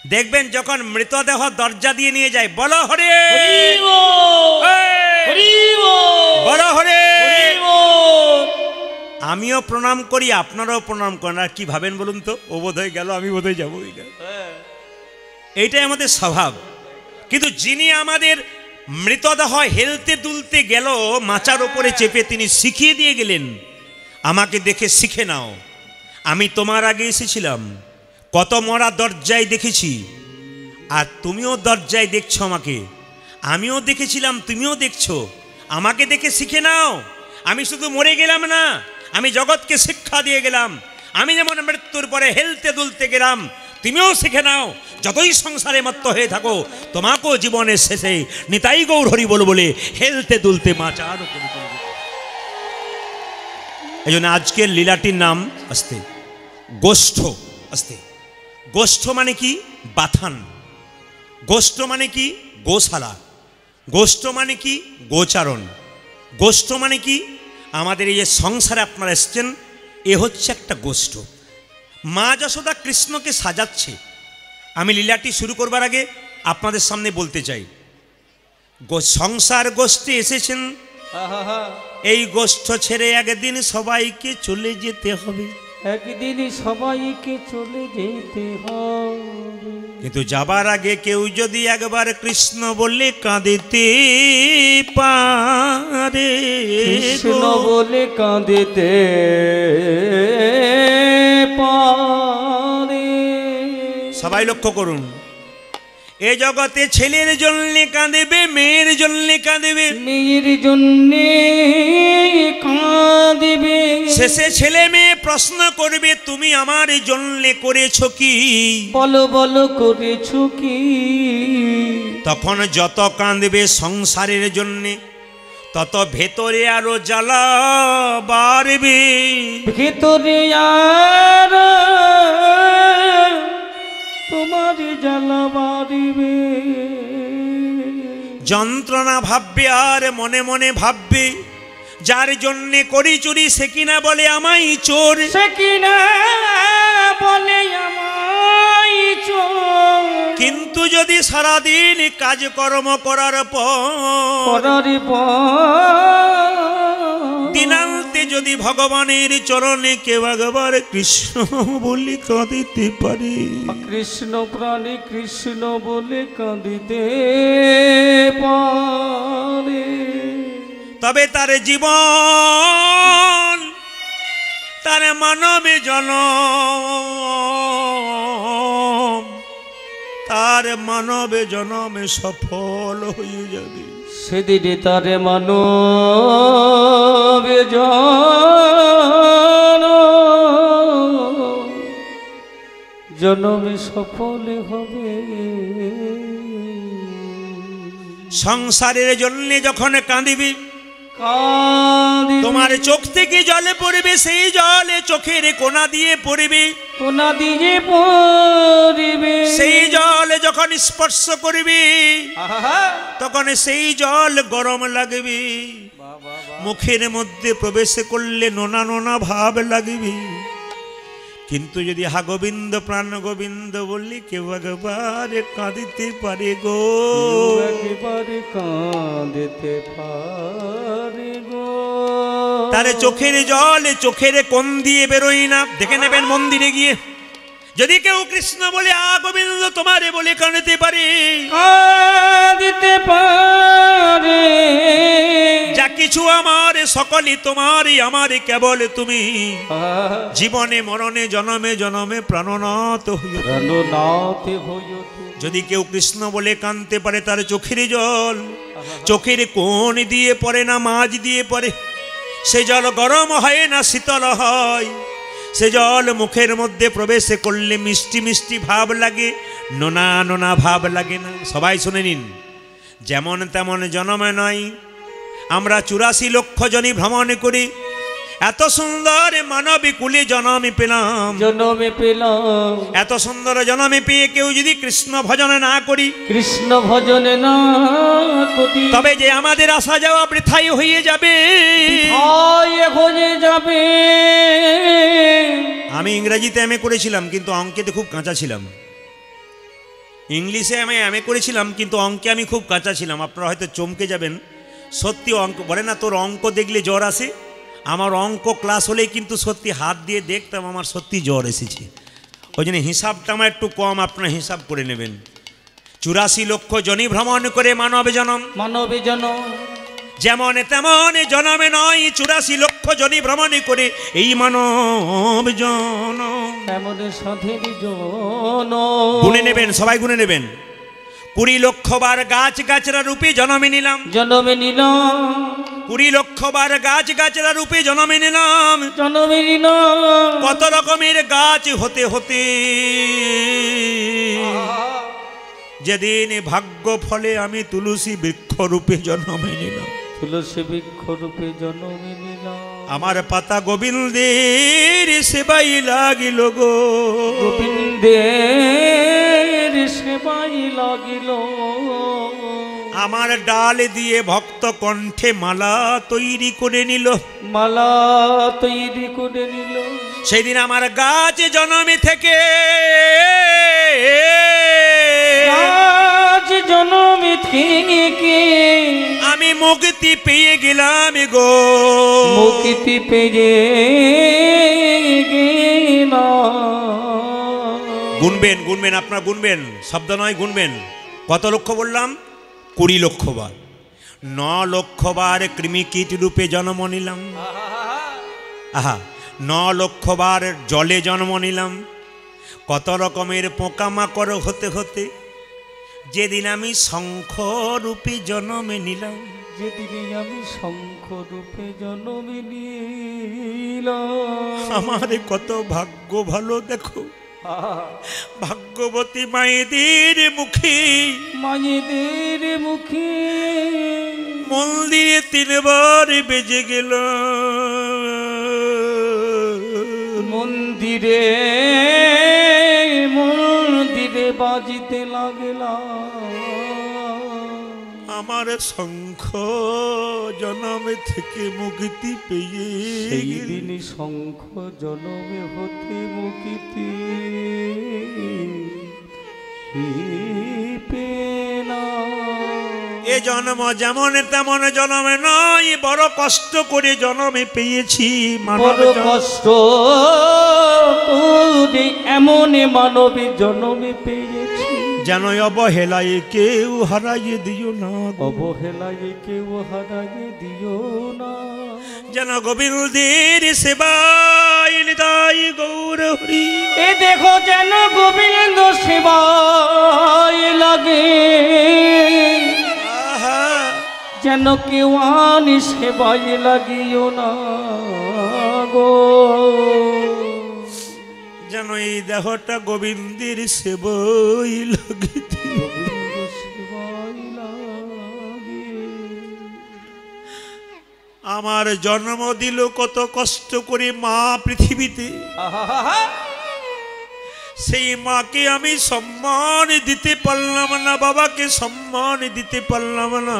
দেখবেন যখন মৃতদেহ দরজা দিয়ে নিয়ে যায়, বলো হরে বলো হরে। আমিও প্রণাম করি, আপনারাও প্রণাম করেন। আর কি ভাবেন বলুন তো, ও বোধহয় গেল, আমি বোধহয় যাবো, এইটাই আমাদের স্বভাব। কিন্তু যিনি আমাদের মৃতদেহ হেলতে দুলতে গেল, মাচার ওপরে চেপে তিনি শিখিয়ে দিয়ে গেলেন, আমাকে দেখে শিখে নাও, আমি তোমার আগে এসেছিলাম, কত মরা দরজায় দেখেছি, আর তুমিও দরজায় দেখছো আমাকে, আমিও দেখেছিলাম, তুমিও দেখছো, আমাকে দেখে শিখে নাও। আমি শুধু মরে গেলাম না, আমি জগৎকে শিক্ষা দিয়ে গেলাম। আমি যেমন মৃত্যুর পরে হেলতে দুলতে গেলাম, তুমিও শিখে নাও। যতই সংসারে মত্ত হয়ে থাকো, তোমাকেও জীবনের শেষে নিতাই গৌর হরি বল বলে হেলতে দুলতে মাচার উপরে। এই জন্য আজকের লীলাটির নাম আস্তে গোষ্ঠ। আস্তে গোষ্ঠ মানে কি? বাথান। গোষ্ঠ মানে কি? গোশালা। গোষ্ঠ মানে কি? গোচারণ। গোষ্ঠ মানে কি? আমাদের এই যে সংসারে আপনারা এসছেন, এ হচ্ছে একটা গোষ্ঠ। মা যশোদা কৃষ্ণকে সাজাচ্ছে। আমি লীলাটি শুরু করবার আগে আপনাদের সামনে বলতে চাই, সংসার গোষ্ঠী এসেছেন, এই গোষ্ঠ ছেড়ে একদিন সবাইকে চলে যেতে হবে, একদিন সবাইকে চলে যেতে হবে। কিন্তু যাবার আগে কেউ যদি একবার কৃষ্ণ বলে কাঁদিতে পারে, কৃষ্ণ বলে কাঁদিতে পারে। সবাই লক্ষ্য করুন, এ জগতে ছেলের জন্য কাঁদেবে, মেয়ের জন্য কাঁদেবে, মেয়ের জন্য কাঁদিবে। শেষে ছেলে মেয়ে প্রশ্ন করবে, তুমি আমার জন্য করেছো কি? বলো বলো করেছো কি? তখন যত কাঁদবে সংসারের জন্য, তত ভেতরে আরো জ্বালা বাড়বে, ভেতরে আর তোমার জ্বালা বাড়বে। যন্ত্রণা ভাববে আর মনে মনে ভাববে, যার জন্যে করি চুরি সে কিনা বলে আমায় চোর, সে কিনা বলে আমায় চোর। কিন্তু যদি সারাদিন কাজকর্ম করার পর দিনান্তে যদি ভগবানের চরণে কেউ একবার কৃষ্ণ বলে কাঁদিতে পারে, কৃষ্ণ প্রাণী কৃষ্ণ বলে কাঁদিতে পারে, তবে তার জীবন, তার মানবে জনম, তার মানবে জনমে সফল হয়ে যাবে। সেদিনে তার মানবে জনমে সফল হবে। সংসারের জন্য যখন কাঁদিবি, কাঁদিবে, তোমার চোখ থেকে জলে পড়বে, সেই জলে চোখের কোনা দিয়ে পড়বে, কোনা দিয়ে পড়বে। সেই জল যখন স্পর্শ করবে, তখন সেই জল গরম লাগবে, মুখের মধ্যে প্রবেশ করলে নোনা নোনা ভাব লাগবে। কিন্তু যদি হা গোবিন্দ প্রাণ গোবিন্দ বললি, কেউ একবার কাঁদিতে পারে গো, একবারে কাঁদিতে পারে গো। তার চোখের জল চোখের কোণ দিয়ে বেরোই না। দেখে নেবেন মন্দিরে গিয়ে, যদি কেউ কৃষ্ণ বলে আ গোবিন্দ তোমারে বলে কাঁদিতে পারে, কাঁদিতে পারে। যা কিছু আমার সকলই তোমারই, আমার কেবল তুমি, জীবনে মরণে জনমে জনমে প্রাণনাথ হইও। যদি কেউ কৃষ্ণ বলে কাঁদতে পারে, তার চোখের জল চোখের কোণ দিয়ে পড়ে না, মাঝ দিয়ে পড়ে, সে জল গরম হয় না, শীতল হয়। সে জল মুখের মধ্যে প্রবেশ করলে মিষ্টি মিষ্টি ভাব লাগে, নোনা নোনা ভাব লাগে না। সবাই শুনে নিন, যেমন তেমন জনমে নয়। আমরা 84 লক্ষ জনই ভ্রমণ করি, এত সুন্দর মানবী কুলে জনমে পেলাম, জনমে পেলাম। এত সুন্দর জনমে পেয়ে কেউ যদি কৃষ্ণ ভজন না করি, কৃষ্ণ ভজন না করি, তবে যে আমাদের আসা যাওয়া বৃথাই হয়ে যাবে, হয়ে যাবে। আমি ইংরেজিতে এমএ করেছিলাম, কিন্তু অঙ্কেতে খুব কাঁচা ছিলাম। ইংলিশে আমি এমএ করেছিলাম, কিন্তু অঙ্কে আমি খুব কাঁচা ছিলাম। আপনারা হয়তো চমকে যাবেন, সত্যি অঙ্ক বলে না, তোর অঙ্ক দেখলে জ্বর আসে। আমার অঙ্ক ক্লাস হলেই কিন্তু সত্যি হাত দিয়ে দেখতাম, আমার সত্যি জ্বর এসেছে। ওই জন্য হিসাবটা আমার একটু কম, আপনারা হিসাব করে নেবেন। 84 লক্ষ জনি ভ্রমণ করে মানব জনম, মানবে জন যেমন তেমন জনমে নয়, 84 লক্ষ জনি ভ্রমণ করে এই মানব জনম। এমন সাধের জন গুনে নেবেন, সবাই গুনে নেবেন। 20 লক্ষ বার গাছ গাছরা রূপে জন্মে নিলাম, জনমে নিলাম, 20 লক্ষ বার গাছ গাছরা রূপে জন্মে নিলাম। জনমে নিলাম। কত রকমের গাছ হতে হতে যেদিন ভাগ্য ফলে আমি তুলসী বৃক্ষ রূপে জন্মে নিলাম। তুলসী বৃক্ষ রূপে জনমে নিলাম। আমার পাতা গোবিন্দের সেবাই লাগিল গো, গোবিন্দের সেবাই লাগিল। আমার ডাল দিয়ে ভক্ত কণ্ঠে মালা তৈরি করে নিল, মালা তৈরি করে নিল। সেদিন আমার গাছ জন্মে থেকে আজ জনমে থেকে আমি মুক্তি পেয়ে গেলাম গো, মুক্তি পেয়ে গেলাম। গুনবেন গুনবেন, আপনারা গুনবেন, শব্দ নয়, গুনবেন। কত লক্ষ বললাম? 20 লক্ষ বার। 9 লক্ষ বার কৃমিকীট রূপে জন্ম নিলাম। আহা, 9 লক্ষ বার জলে জন্ম নিলাম। কত রকমের পোকামাকড় হতে হতে যেদিন আমি শঙ্খ রূপে জন্মে নিলাম, যেদিনে আমি শঙ্খ রূপে জন্মে নিলাম। আমার কত ভাগ্য ভালো দেখো, ভাগ্যবতী মায়েদের মুখে, মায়েদের মুখে মন্দিরে 3 বার বেজে গেল। মন্দিরে মন্দিরে বাজিতে লাগলা। আমার শঙ্খ জনমে থেকে মুক্তি পেয়ে সেই দিন শঙ্খ জনমে হতে মুক্তি পেলাম। এ জন্ম যেমন তেমন জন্মে নয়, বড় কষ্ট করে জন্মে পেয়েছি মানব বড় জন্ম। কষ্ট করে এমন মানবে জন্মে পেয়েছি। যেন অবহেলায় কেউ হারাইয়ে দিও না, অবহেলায় কেউ হারাইয়ে দিও না। যেন গোবিন্দের সেবায় নিতাই গৌর হরি। এ দেখো যেন গোবিন্দ সেবায় লাগে, আহা, যেন কেউ আনি সেবায় লাগিও না গো। যেন এই দেহটা গোবিন্দের সেবায় লাগে। গোবিন্দ সেবায় লাগে। আমার জন্ম দিল কত কষ্ট করে মা পৃথিবীতে, সেই মাকে আমি সম্মান দিতে পারলাম না, বাবাকে সম্মান দিতে পারলাম না।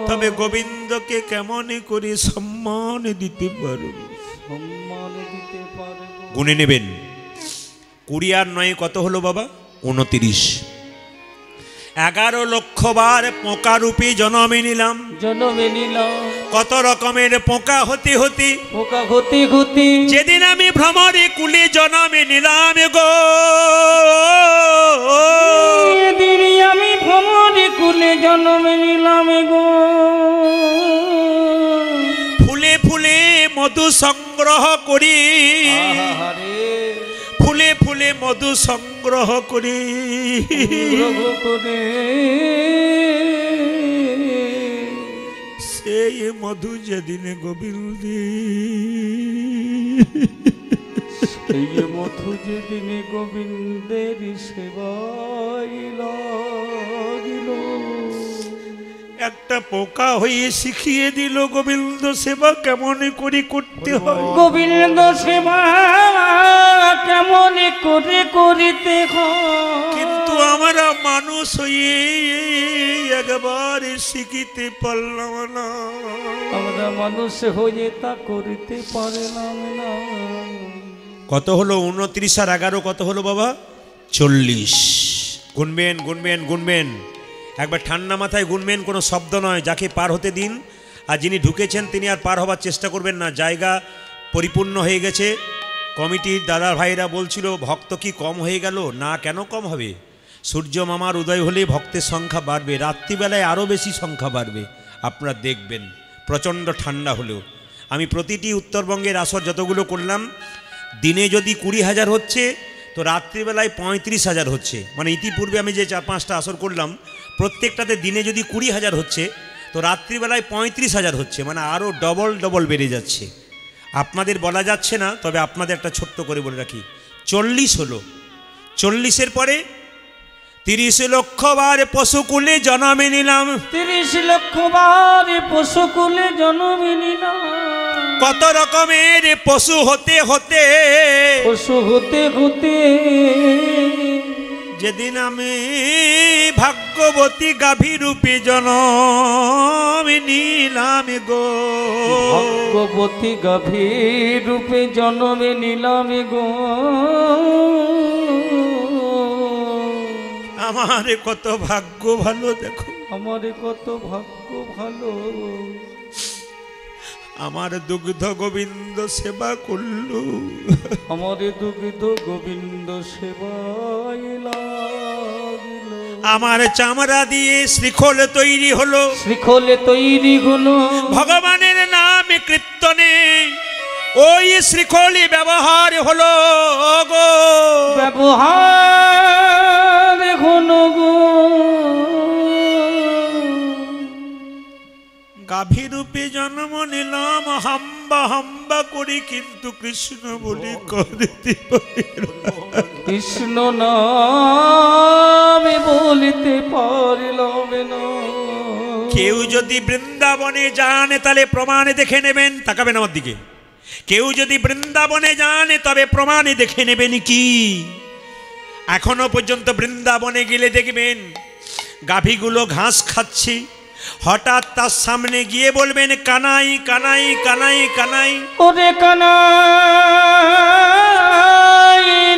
তবে গোবিন্দকে কেমন করে সম্মান দিতে পারব? সম্মান দিতে পারব। গুনে নেবেন। 20 আর 9 কত হলো বাবা? 29। 11 লক্ষ বার পোকা রূপে জন্মে নিলাম, জন্মে নিলাম। কত রকমের পোকা হতে হতে পোকা হতে হতে যেদিন আমি ভ্রমরে কুলে জন্মে নিলাম গো, যেদিন আমি ভ্রমরে কুলে জন্মে নিলাম গো। ফুলে ফুলে মধু সংগ্রহ করি, আহারে ফুলে ফুলে মধু সংগ্রহ করি, রঘু করে সেই মধু যেদিন গোবিন্দ, সেই মধু যেদিন গোবিন্দের সেবায় লাগিল। একটা পোকা হয়ে শিখিয়ে দিল গোবিন্দ সেবা কেমন করে করতে হয়। গোবিন্দ সেবা কেমন করে করিতে হয়, কিন্তু আমরা মানুষ হয়ে একবার শিখিতে পারলাম না। আমরা মানুষ হয়ে তা করিতে পারলাম না। কত হলো? 29 আর 11 কত হলো বাবা? 40। গুনবেন গুনবেন গুনবেন, একবার ঠান্ডা মাথায় গুনবেন, কোনো শব্দ নয়। যাকে পার হতে দিন, আর যিনি ঢুকেছেন তিনি আর পার হবার চেষ্টা করবেন না, জায়গা পরিপূর্ণ হয়ে গেছে। কমিটির দাদা ভাইরা বলছিল ভক্ত কি কম হয়ে গেল? না, কেন কম হবে? সূর্য মামার উদয় হলে ভক্তের সংখ্যা বাড়বে, রাত্রিবেলায় আরও বেশি সংখ্যা বাড়বে। আপনারা দেখবেন প্রচণ্ড ঠান্ডা হলেও। আমি প্রতিটি উত্তরবঙ্গের আসর যতগুলো করলাম, দিনে যদি 20,000 হচ্ছে তো রাত্রিবেলায় 35,000 হচ্ছে। মানে ইতিপূর্বে আমি যে 4-5টা আসর করলাম প্রত্যেকটাতে দিনে যদি 20,000 হচ্ছে তো রাত্রিবেলায় 35,000 হচ্ছে, মানে আরও ডবল ডবল বেড়ে যাচ্ছে। আপনাদের বলা যাচ্ছে না, তবে আপনাদের একটা ছোট্ট করে বলে রাখি, 40 হলো, 40-এর পরে 30 লক্ষ বার পশুকুলে জন্মে নিলাম। 30 লক্ষ বার পশুকুলে জন্মে নিলাম। কত রকমের পশু হতে হতে, পশু হতে হতে যেদিন আমি ভাগ্যবতী গাভী রূপে জন্ম নিলাম গো। ভাগ্যবতী গাভীর রূপে জন্মে নিলাম গো। আমার কত ভাগ্য ভালো, দেখো আমার কত ভাগ্য ভালো। আমার দুগ্ধ গোবিন্দ সেবা করলু, আমার দুগ্ধ গোবিন্দ সেবায় লাগিল। আমার চামড়া দিয়ে শ্রীখোল তৈরি হলো, শ্রীখোলে তৈরি হলো ভগবানের নামে কীর্তনে ওই শ্রীখোলই ব্যবহার হলো গো। ব্যবহার হলো গো। গাভী রূপে জন্ম নিলাম, হাম্বা হাম্বা করি, কিন্তু কৃষ্ণ বলি করতে পারি না। কৃষ্ণ নামে বলতে পারলাম না। কেউ যদি বৃন্দাবনে যান তাহলে প্রমাণে দেখে নেবেন, তাকাবেন আমার দিকে। কেউ যদি বৃন্দাবনে যান তবে প্রমাণে দেখে নেবেন কি এখনো পর্যন্ত বৃন্দাবনে গেলে দেখবেন গাভীগুলো ঘাস খাচ্ছে, হঠাৎ তার সামনে গিয়ে বলবেন কানাই কানাই কানাই কানাই। ওরে কানাই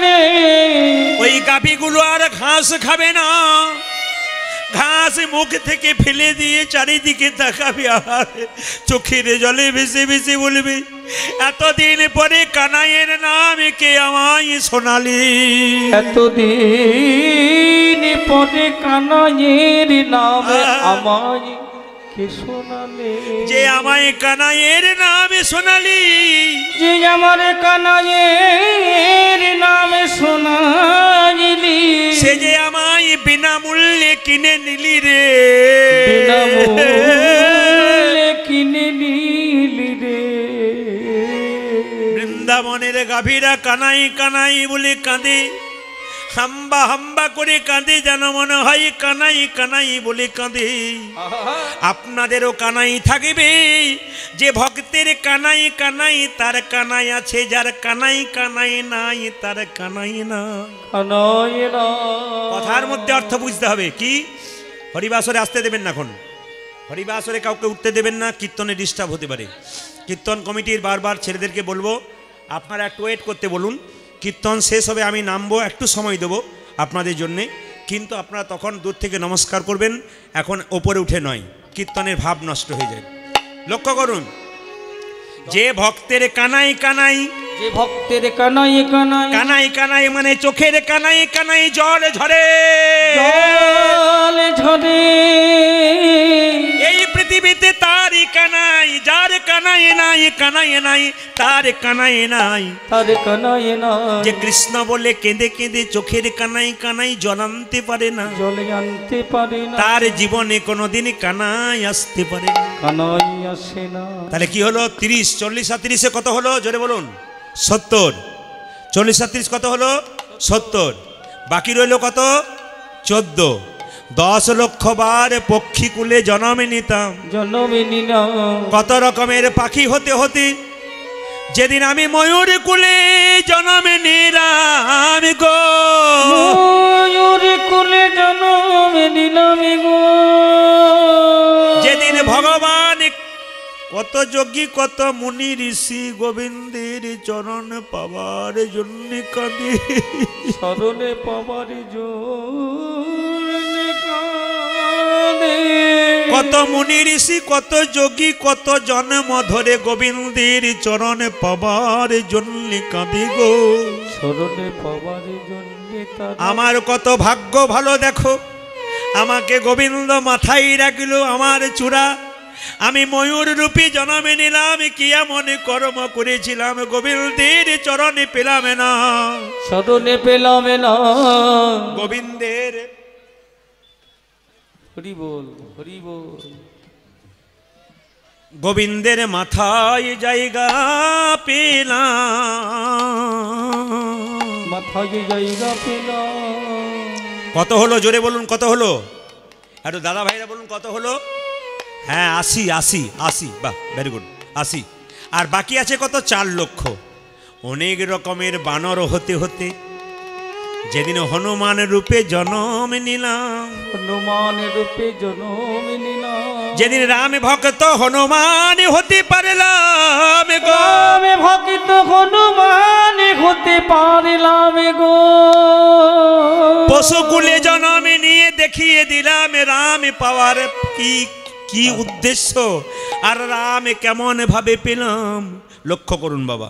রে, ওই গাভীগুলো আর ঘাস খাবে না, ঘাস মুখ থেকে ফেলে দিয়ে চারিদিকে তাকাবে, আর চোখের জলে ভেসে ভেসে বলবে এতদিন পরে কানাইয়ের নাম কে আমায় শোনালি। এতদিন পরে কানাইয়ের নাম আমায় কে শোনালে। যে আমায় কানাইয়ের নামে শোনালি, যে আমার কানাইয়ের নামে শোনালি, সে যে আমায় বিনামূল্যে কিনে নিলি রে, বিনামূল্যে কিনে নিলি রে। বৃন্দাবনের গাভীরা কানাই কানাই বলে কাঁদে, হাম্বা হাম্বা করে কাঁদে, যেন মনে হয় কানাই কানাই বলে কাঁদে। আপনাদেরও কানাই থাকবে, যে ভক্তের কানাই কানাই তার কানাই আছে, যার কানাই কানাই নাই তার কানাই না। কানাই না। কথার মধ্যে অর্থ বুঝতে হবে কি। হরিবাসরে আসতে দেবেন না, এখন হরিবাসরে কাউকে উঠতে দেবেন না, কীর্তনে ডিস্টার্ব হতে পারে। কীর্তন কমিটির বারবার ছেলেদেরকে বলবো আপনারা একটু ওয়েট করতে বলুন, কীর্তন শেষ হবে আমি নামবো, একটু সময় দেবো আপনাদের জন্যে, কিন্তু আপনারা তখন দূর থেকে নমস্কার করবেন, এখন ওপরে উঠে নয়, কীর্তনের ভাব নষ্ট হয়ে যায়। লক্ষ্য করুন, যে ভক্তের কানাই কানাই, যে ভক্তের কানাই কানাই, কানাই কানাই মানে চোখের কানাই কানাই জল ঝরে, জল ঝরে। এই পৃথিবীতে তারই কানাই, যার কানাই নাই কানাই নাই তার কানাই নাই, তার কানাই না। যে কৃষ্ণ বলে কেঁদে কেঁদে চোখের কানাই কানাই জল আনতে পারে না, জল আনতে পারে না, তার জীবনে কোনোদিন কানাই আসতে পারে না। কানাই আসে না। তাহলে কি হলো? 30, 40 আর 30-এ কত হলো জোরে বলুন? 70। 40 আর 30 কত হলো? 70। বাকি রইল কত? 14। 10 লক্ষ বার পক্ষী কুলে জন্মে নিতাম, জন্মে নিলাম। কত রকমের পাখি হতে হতে যেদিন আমি ময়ূর কুলে জন্মে নিলাম গো। ময়ূর কুলে জন্মে নিলাম গো। যেদিন ভগবান কত যোগী কত মুনি ঋষি গোবিন্দের চরণ পাবার জন্য কাঁদে, শরণে পাবার জন্য কত মুনি ঋষি কত যোগী কত জন্ম ধরে গোবিন্দের চরণে পাবার জন্য কাঁদে গো। চরণে পাবার জন্য আমার কত ভাগ্য ভালো দেখো, আমাকে গোবিন্দ মাথায় রাখলো আমার চূড়া। আমি ময়ূর রূপী জন্মে নিলাম, কি এমন কর্ম করেছিলাম গোবিন্দের চরণে পেলাম না, চরণে পেলাম না। গোবিন্দের হরি বল হরি বল। গোবিন্দের মাথায় জায়গা পেলাম, মাথায় জায়গা পেলাম। কত হলো জোরে বলুন, কত হলো? আর দাদা ভাইরা বলুন কত হলো? হ্যাঁ 80 80 80, বাহ ভেরি গুড 80। আর বাকি আছে কত? 4 লক্ষ। অনেক রকমের বানর হতে হতে যেদিন হনুমান রূপে জন্ম নিলাম, হনুমান রূপে জন্ম নিলাম, যেদিন রাম ভক্ত হনুমান হতে পারলাম গো, আমি ভক্ত হনুমান হতে পারলাম গো। পশুকুলে জন্ম নিয়ে দেখিয়ে দিলাম রাম পাওয়ার কি কি উদ্দেশ্য, আর রাম কেমন ভাবে পেলাম। লক্ষ্য করুন বাবা,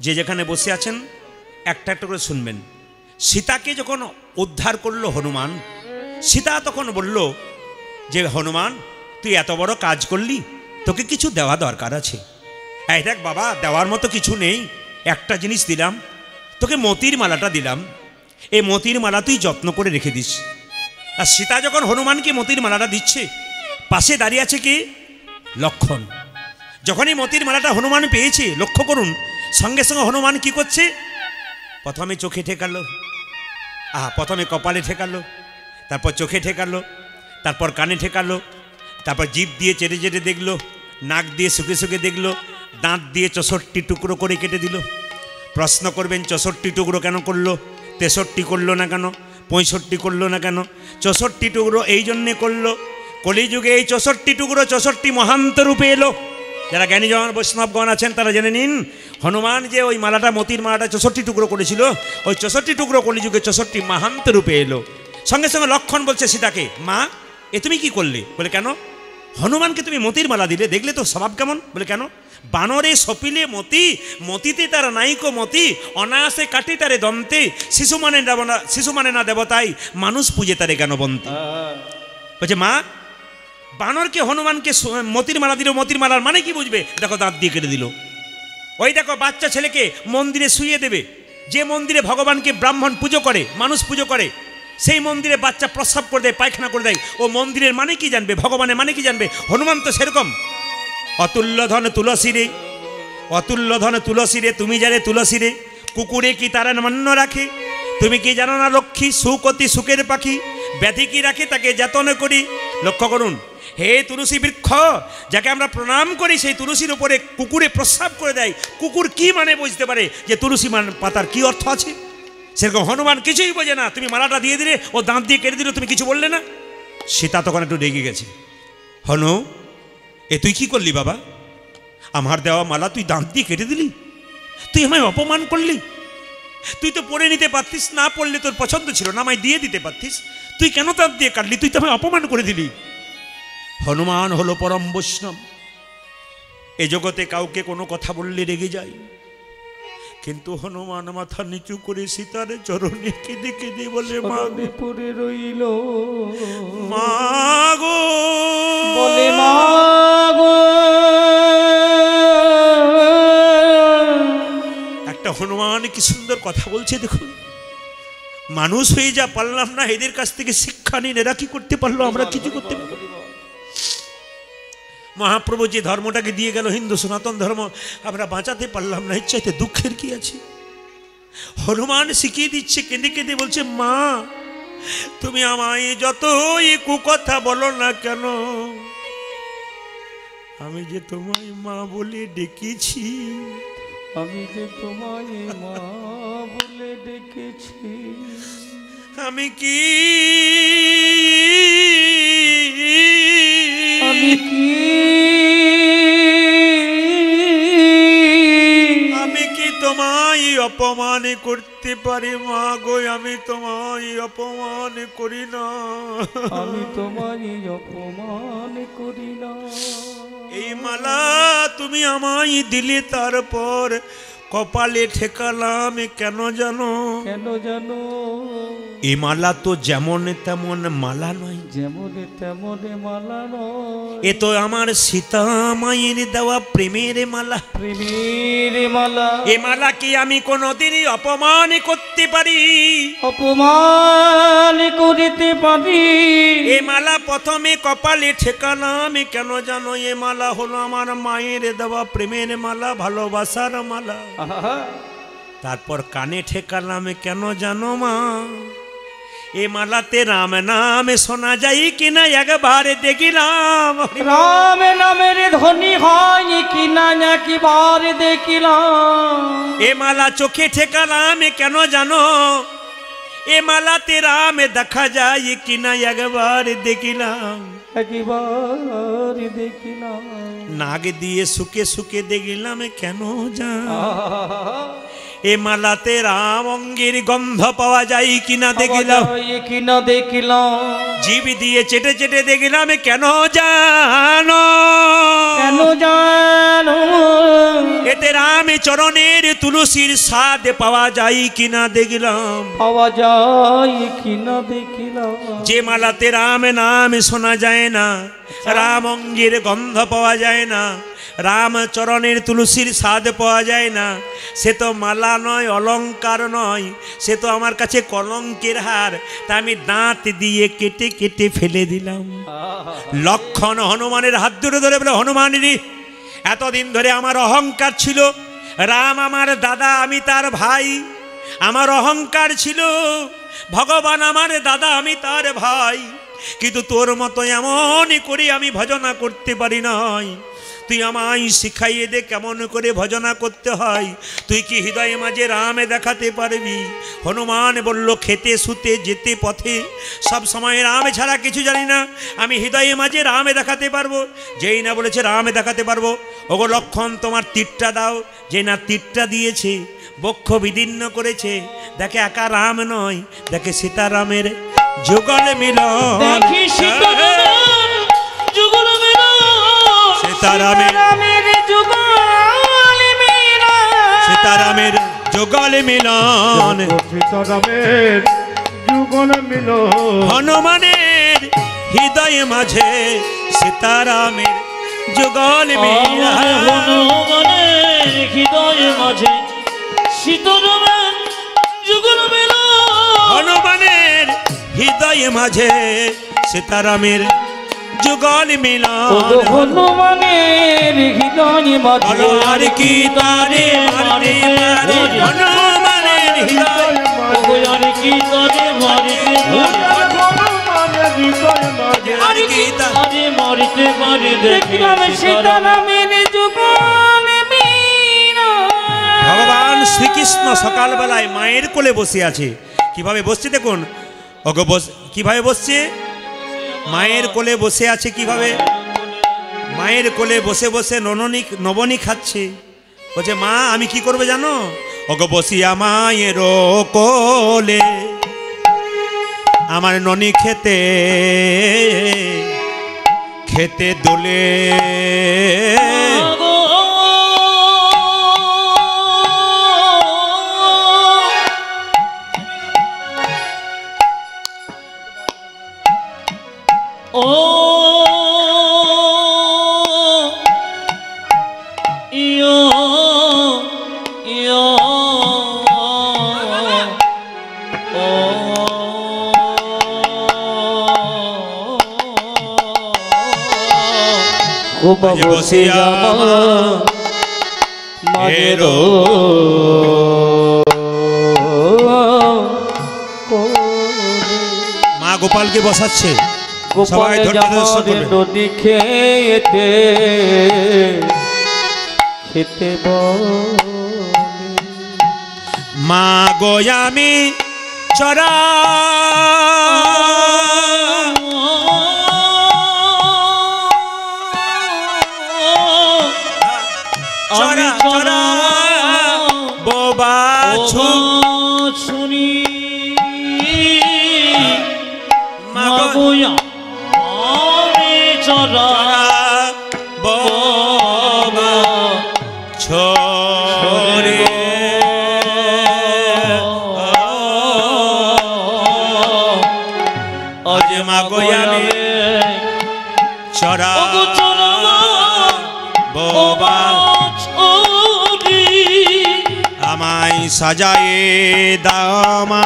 যে যেখানে বসে আছেন একটা একটা করে শুনবেন। সীতাকে যখন উদ্ধার করলো হনুমান, সীতা তখন বলল যে হনুমান তুই এত বড় কাজ করলি, তোকে কিছু দেওয়া দরকার আছে। এই দেখ বাবা, দেওয়ার মতো কিছু নেই, একটা জিনিস দিলাম তোকে, মতির মালাটা দিলাম, এই মতির মালা তুই যত্ন করে রেখে দিস। আর সীতা যখন হনুমানকে মতির মালাটা দিচ্ছে, পাশে দাঁড়িয়ে আছে কি? লক্ষণ। যখন এই মতির মালাটা হনুমান পেয়েছে, লক্ষ্য করুন, সঙ্গে সঙ্গে হনুমান কি করছে? প্রথমে চোখে ঠেকালো, প্রথমে কপালে ঠেকালো, তারপর চোখে ঠেকালো, তারপর কানে ঠেকালো, তারপর জিভ দিয়ে চেটে চেটে দেখলো, নাক দিয়ে শুকে শুকে দেখলো, দাঁত দিয়ে 64 টুকরো করে কেটে দিল। প্রশ্ন করবেন 64 টুকরো কেন করলো? 63 করলো না কেন? 65 করলো না কেন? 64 টুকরো এই জন্যে করলো, কলিযুগে এই 64 টুকরো 64 মহান্ত রূপে এলো। যারা জ্ঞানীজন বৈষ্ণবগণ আছেন তারা জেনে নিন, হনুমান যে ওই মালাটা মতির মালাটা 64 টুকরো করেছিল, ওই 64 টুকরো কলিযুগে 64 মহান্ত রূপে এলো। সঙ্গে সঙ্গে লক্ষণ বলছে সীতাকে, মা এ তুমি কি করলে? বলে কেন? হনুমানকে তুমি মতির মালা দিলে, দেখলে তো স্বভাব কেমন? বলে কেন? বানরে সপিলে মতি, মতিতে তার নাইকো মতি, অনায়াসে কাটে তারে দন্তে, শিশু মানে না দেবতাই, মানুষ পূজে তারে কেন বন্তে। বলছে মা, বানরকে হনুমানকে মতির মালা দিল, মতির মালার মানে কি বুঝবে? দেখো দাঁত দিয়ে কেটে দিল। ওই দেখো বাচ্চা ছেলেকে মন্দিরে শুইয়ে দেবে, যে মন্দিরে ভগবানকে ব্রাহ্মণ পুজো করে, মানুষ পুজো করে, সেই মন্দিরে বাচ্চা প্রস্রাব করে দেয়, পায়খানা করে দেয়, ও মন্দিরের মানে কি জানবে? ভগবানের মানে কি জানবে? হনুমান তো সেরকম। অতুল্য ধন তুলসী রে, অতুল্য ধন তুলসী রে, তুমি জানে তুলসী রে, কুকুরে কি তারা মান্য রাখে? তুমি কি জানো না লক্ষ্মী, সুখ অতি সুখের পাখি, ব্যাধি কি রাখে তাকে যত্ন করি। লক্ষ্য করুন, হে তুলসী বৃক্ষ, যাকে আমরা প্রণাম করি, সেই তুলসীর উপরে কুকুরে প্রস্রাব করে দেয়, কুকুর কি মানে বুঝতে পারে যে তুলসী পাতার কি অর্থ আছে? সেরকম হনুমান কিছুই বোঝে না। তুমি মালাটা দিয়ে দিলে, ও দাঁত দিয়ে কেটে দিল, তুমি কিছু বললে না। সীতা তখন একটু রেগে গেছে, হনু এ তুই কি করলি বাবা? আমার দেওয়া মালা তুই দাঁত দিয়ে কেটে দিলি, তুই আমায় অপমান করলি। তুই তো পড়ে নিতে পারতিস, না পড়লে তোর পছন্দ ছিল না, আমায় দিয়ে দিতে পারতিস, তুই কেন দাঁত দিয়ে কাটলি? তুই তো আমায় অপমান করে দিলি। হনুমান হলো পরম বৈষ্ণব, এ জগতে কাউকে কোনো কথা বললে রেগে যায়, কিন্তু হনুমান মাথা নিচু করে সীতার চরণে কেঁদে কেঁদে বলে, মা পড়ে রইল, মা গো, বলে মা গো। একটা হনুমান কি সুন্দর কথা বলছে দেখুন। মানুষ হয়ে যা পারলাম না, এদের কাছ থেকে শিক্ষা নিন, এরা কি করতে পারলো, আমরা কিছু করতে পারবো। মহাপ্রভু যে ধর্মটাকে দিয়ে গেল, হিন্দু সনাতন ধর্ম, আমরা বাঁচাতে পারলাম না, ইচ্ছাতে দুঃখের কি আছে? হনুমান শিখিয়ে দিচ্ছে, কেঁদে কেঁদে বলছে, মা তুমি আমায় যতই কুকথা বলো না কেন, আমি যে তোমায় মা বলে ডেকেছি, আমি যে তোমায় মা বলে ডেকেছি, আমি কি আমি কি তোমায় অপমান করতে পারি মা গো, আমি তোমায় অপমান করি না। আমি তোমায় অপমান করি না। এই মালা তুমি আমায় দিলে, তারপর কপালে ঠেকালাম কেন জানো? কেন জানো? এই মালা তো যেমন তেমন মালা নয়, যেমন তেমন মালা নয়। এ তো আমার সীতা মায়ের দেওয়া প্রেমের মালা। প্রেমের মালা। এ মালা কি আমি কোনোদিনই অপমান করতে পারি? অপমান করিতে পারি? এ মালা প্রথমে কপালে ঠেকালাম কেন জানো? এ মালা হলো আমার মায়ের দেওয়া প্রেমের মালা, ভালোবাসার মালা। আহা, তারপর কানে ঠেকালাম কেন জানো মা? এ মালাতে রাম নাম শোনা যায় কিনা একবার দেখিলাম। রাম নামের ধ্বনি হয় কিনা একবার দেখিলাম। এ মালা চোখে ঠেকালাম কেন জানো? এ মালাতে রাম দেখা যায় কিনা একবার দেখিলাম। একবার দেখিলাম। নাগ দিয়ে শুকে শুকে দেখিলাম কেন জান? আহা, এ মালাতে রাম অঙ্গের গন্ধ পাওয়া যায় কিনা দেখিলাম। কিনা দেখিলাম। জিভ দিয়ে চেটে চেটে দেখিলাম কেন জানো? কেন জানো? এতে রাম চরণের তুলসীর স্বাদ পাওয়া যায় কিনা দেখিলাম। পাওয়া যায় কিনা দেখিলাম। যে মালাতে রাম নাম শোনা যায় না, রাম অঙ্গের গন্ধ পাওয়া যায় না, রাম চরণের তুলসীর স্বাদ পাওয়া যায় না, সে তো মালা নয়, অলংকার নয়, সে তো আমার কাছে কলঙ্কের হার। তা আমি দাঁত দিয়ে কেটে কেটে ফেলে দিলাম। লক্ষণ হনুমানের হাত ধরে ধরে বলে, হনুমানেরই এতদিন ধরে আমার অহংকার ছিল, রাম আমার দাদা, আমি তার ভাই। আমার অহংকার ছিল, ভগবান আমার দাদা, আমি তার ভাই। কিন্তু তোর মতো এমন করে আমি ভজনা করতে পারি নাই। তুই আমায় শিখাইয়ে দে কেমন করে ভজনা করতে হয়। তুই কি হৃদয়ে মাঝে রামে দেখাতে পারবি? হনুমান বলল, খেতে শুতে যেতে পথে সব সময় রাম ছাড়া কিছু জানি না, আমি হৃদয়ে মাঝে রামে দেখাতে পারবো। যেই না বলেছে রামে দেখাতে পারবো, ওগো লক্ষণ তোমার তীরটা দাও। যে না তীরটা দিয়েছে, বক্ষ বিদীর্ণ করেছে, দেখে একা রাম নয়, দেখে সীতারামের যুগল মিলন। দেখি সীতারামের যুগল মিলন। সীতারামের যুগল মিলন। সীতারামের যুগল মিলন। সীতারামের যুগল মিলন। হনুমানের হৃদয় মাঝে সীতারামের যুগল মিলন। হনুমানের হৃদয় মাঝে সীতারামের যুগল মিলন। হনুমানের হৃদয় মাঝে সীতারামের যুগল মিলন। হনুমানের হৃদয় মাঝে বলো আর কি তারে মারতে পারে? হনুমানের হৃদয় আর কি তারে মারিতে আর কি তারে মারিতে পারে? দেখলাম সীতারামের যুগল মিলন। ভগবান শ্রীকৃষ্ণ সকালবেলায় মায়ের কোলে বসে আছে। কিভাবে বসছে দেখুন, ওগো কিভাবে বসছে? মায়ের কোলে বসে আছে। কিভাবে? মায়ের কোলে বসে বসে নবনী খাচ্ছে। বলছে, মা আমি কি করবে জানো? ওগো বসিয়া মায়ের কোলে আমার ননি খেতে খেতে দোলে। ও ইয়ো ইয়ো ও খুব বসিয়া মায়ের মা গোপালকে বসাচ্ছে। গোপাল জামার নদী খেতে খেতে মা গোয়ামি চরা চরা চরা বোবা আজ মাগো আমি চরা বোবা আমায় সাজায়ে দাও মা।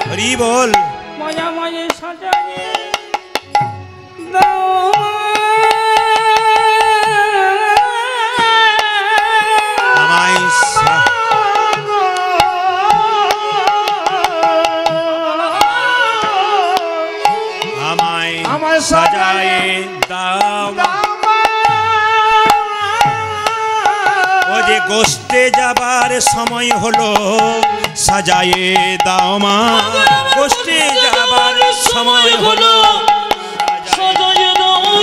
হরি বল। মায়া মায়ে সাজায়ে দাও আমায় আমায় সাজায়ে দাও মা। ও যে গোষ্ঠে যাবার সময় হলো সাজায়ে দাও মা। গোষ্ঠে যাবার সময় হলো সাজায়ে দাও মা।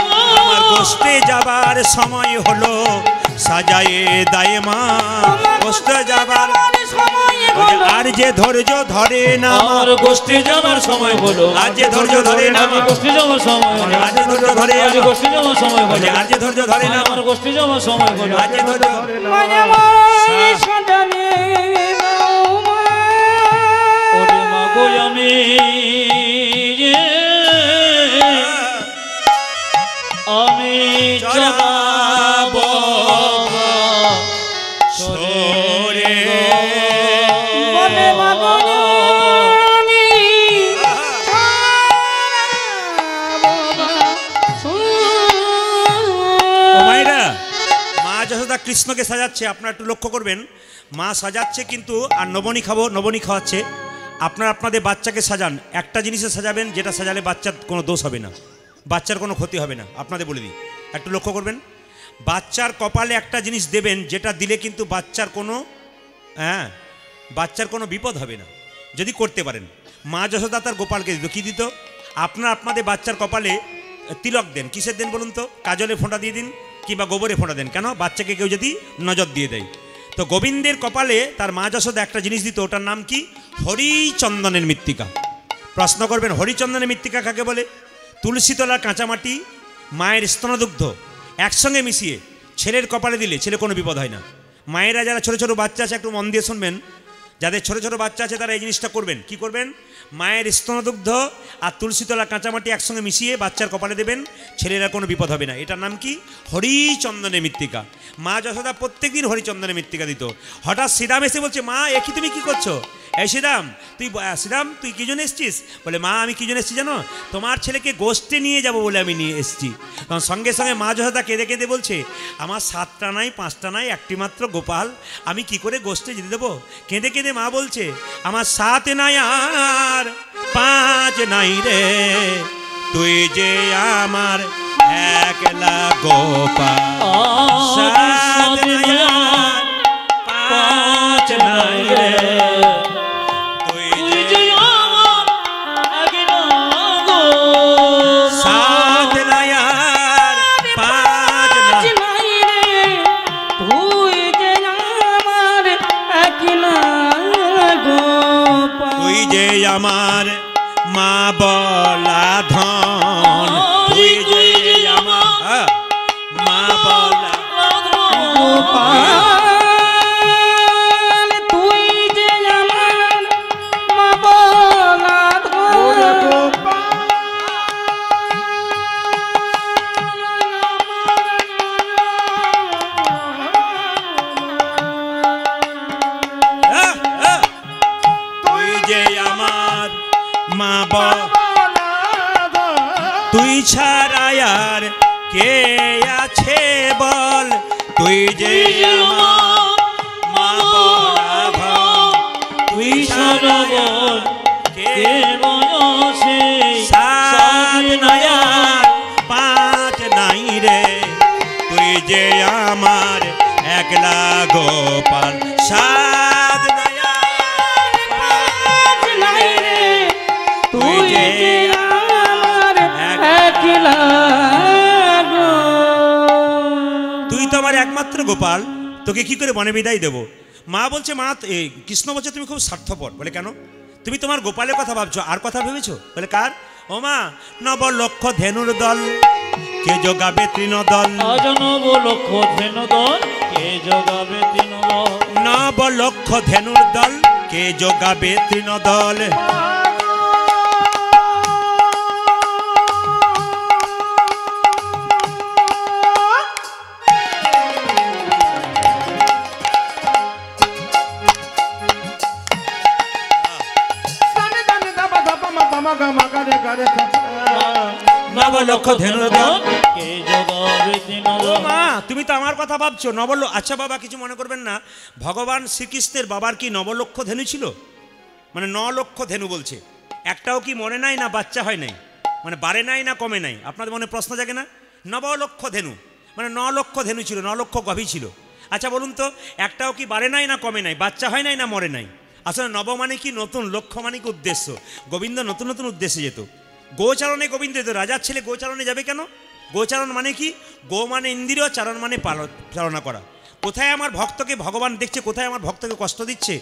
আমার গোষ্ঠে যাবার সময় হলো সাজায়ে দাও মা। গোষ্ঠে যাবার আর যে ধৈর্য ধরে না আমার গোষ্ঠী যাবার সময় হলো। আর যে ধৈর্য ধরে না আমার গোষ্ঠী যাবার সময় হলো। আর যে ধৈর্য ধরে আজ গোষ্ঠী যাবার সময় হলো। আর যে ধৈর্য ধরে না আমার গোষ্ঠী যাবার সময় হলো। আর যে ধৈর্য ধরে না মায়া মায়ে সাজায়ে দাও মা। ওরে মাগো আমি আমি যাব সরে বলে মাগো আমি ও মায়েরা, মা যশোদা কৃষ্ণকে সাজাচ্ছে, আপনারা একটু লক্ষ্য করবেন। মা সাজাচ্ছে কিন্তু আর নবনী খাবো, নবনী খাওয়াচ্ছে। আপনারা আপনাদের বাচ্চাকে সাজান, একটা জিনিসে সাজাবেন যেটা সাজালে বাচ্চার কোনো দোষ হবে না, বাচ্চার কোনো ক্ষতি হবে না। আপনাদের বলে দিই, একটু লক্ষ্য করবেন। বাচ্চার কপালে একটা জিনিস দেবেন যেটা দিলে কিন্তু বাচ্চার কোনো বিপদ হবে না, যদি করতে পারেন। মা যশোদা তার গোপালকে দিত, কী দিত? আপনারা আপনাদের বাচ্চার কপালে তিলক দেন। কিসের দেন বলুন তো? কাজলে ফোঁটা দিয়ে দিন কিংবা গোবরে ফোঁটা দেন। কেন? বাচ্চাকে কেউ যদি নজর দিয়ে দেয়। তো গোবিন্দের কপালে তার মা যশোদা একটা জিনিস দিত, ওটার নাম কি? হরিচন্দনের মৃত্তিকা। প্রশ্ন করবেন, হরিচন্দনের মৃত্তিকা কাকে বলে? তুলসী তলার কাঁচামাটি, মায়ের স্তনদুগ্ধ একসঙ্গে মিশিয়ে ছেলের কপালে দিলে ছেলে কোনো বিপদ হয় না। মায়েরা যারা ছোটো ছোটো বাচ্চা আছে একটু মন দিয়ে শুনবেন, যাদের ছোটো ছোটো বাচ্চা আছে তারা এই জিনিসটা করবেন। কি করবেন? মায়ের স্তনদুগ্ধ আর তুলসীতলা কাঁচামাটি একসঙ্গে মিশিয়ে বাচ্চার কপালে দেবেন, ছেলেরা কোনো বিপদ হবে না। এটার নাম কি? হরিচন্দনের মৃত্তিকা। মা যশোদা প্রত্যেক দিন হরিচন্দনের মৃত্তিকা দিত। হঠাৎ শ্রীরাম এসে বলছে, মা একি তুমি কি করছো? এই শ্রীরাম তুই কী জন্য এসছিস? বলে, মা আমি কী জন্য এসছি জানো? তোমার ছেলেকে গোষ্ঠে নিয়ে যাব বলে আমি নিয়ে এসছি। তখন সঙ্গে সঙ্গে মা যশোদা কেঁদে কেঁদে বলছে, আমার 7টা নাই 5টা নাই, একটি মাত্র গোপাল, আমি কি করে গোষ্ঠে যেতে দেবো? কেঁদে কেঁদে মা বলছে, আমার 7 নাই আর 5 নাই রে, তুই যে আমার একলা গোপাল। 7 নাই আর 5 নাই রে, আমার মা বলা ধন, তুই যে আমার মা বলা গোপাল, তুই যে আমার মা বলা ধন। তুই ছাড়া আর কে আছে বল, তুই যে আমার মা বলা ধন, তুই ছাড়া বল কে বয়সে 7 নাই আর 5 নাই রে, তুই যে আমার একলা গোপাল। 7 নাই আর 5 নাই রে, তুই যে তুই তো আমার একমাত্র গোপাল, তোকে কি করে বনে বিদায় দেবো? মা বলছে, মা কৃষ্ণ বলছে তুমি খুব স্বার্থপর। বলে, কেন? তুমি তোমার গোপালের কথা ভাবছো, আর কথা ভেবেছো? বলে, কার? ও মা, 9 লক্ষ ধেনুর দল কে যোগাবে তৃণদল, আজ 9 লক্ষ ধেনু দল কে যোগাবে তৃণদল, 9 লক্ষ ধেনুর দল কে যোগাবে তৃণদল। নবলক্ষ ধেনুদল। কে যোগাবে ও তৃণদল। মা, তুমি তো আমার কথা ভাবছো আচ্ছা বাবা, কিছু মনে করবেন না, ভগবান শ্রীকৃষ্ণের বাবার কি নবলক্ষ ধেনু ছিল? মানে 9 লক্ষ ধেনু বলছে, একটাও কি মনে নাই না বাচ্চা হয় নাই, মানে বাড়ে নাই না কমে নাই? আপনাদের মনে প্রশ্ন জাগে না? নবলক্ষ ধেনু মানে 9 লক্ষ ধেনু ছিল, 9 লক্ষ গভী ছিল। আচ্ছা বলুন তো, একটাও কি বাড়ে নাই না কমে নাই, বাচ্চা হয় নাই না মরে নাই? আসলে নব মানে কি নতুন, লক্ষ্য মানে কি উদ্দেশ্য। গোবিন্দ নতুন নতুন উদ্দেশ্যে যেত। গোচারণে গোবিন্দ যেত। রাজার ছেলে গোচারণে যাবে কেন? গোচারণ মানে কি? গো মানে ইন্দ্রিয়, চারণ মানে চালনা করা। কোথায় আমার ভক্তকে ভগবান দেখছে, কোথায় আমার ভক্তকে কষ্ট দিচ্ছে,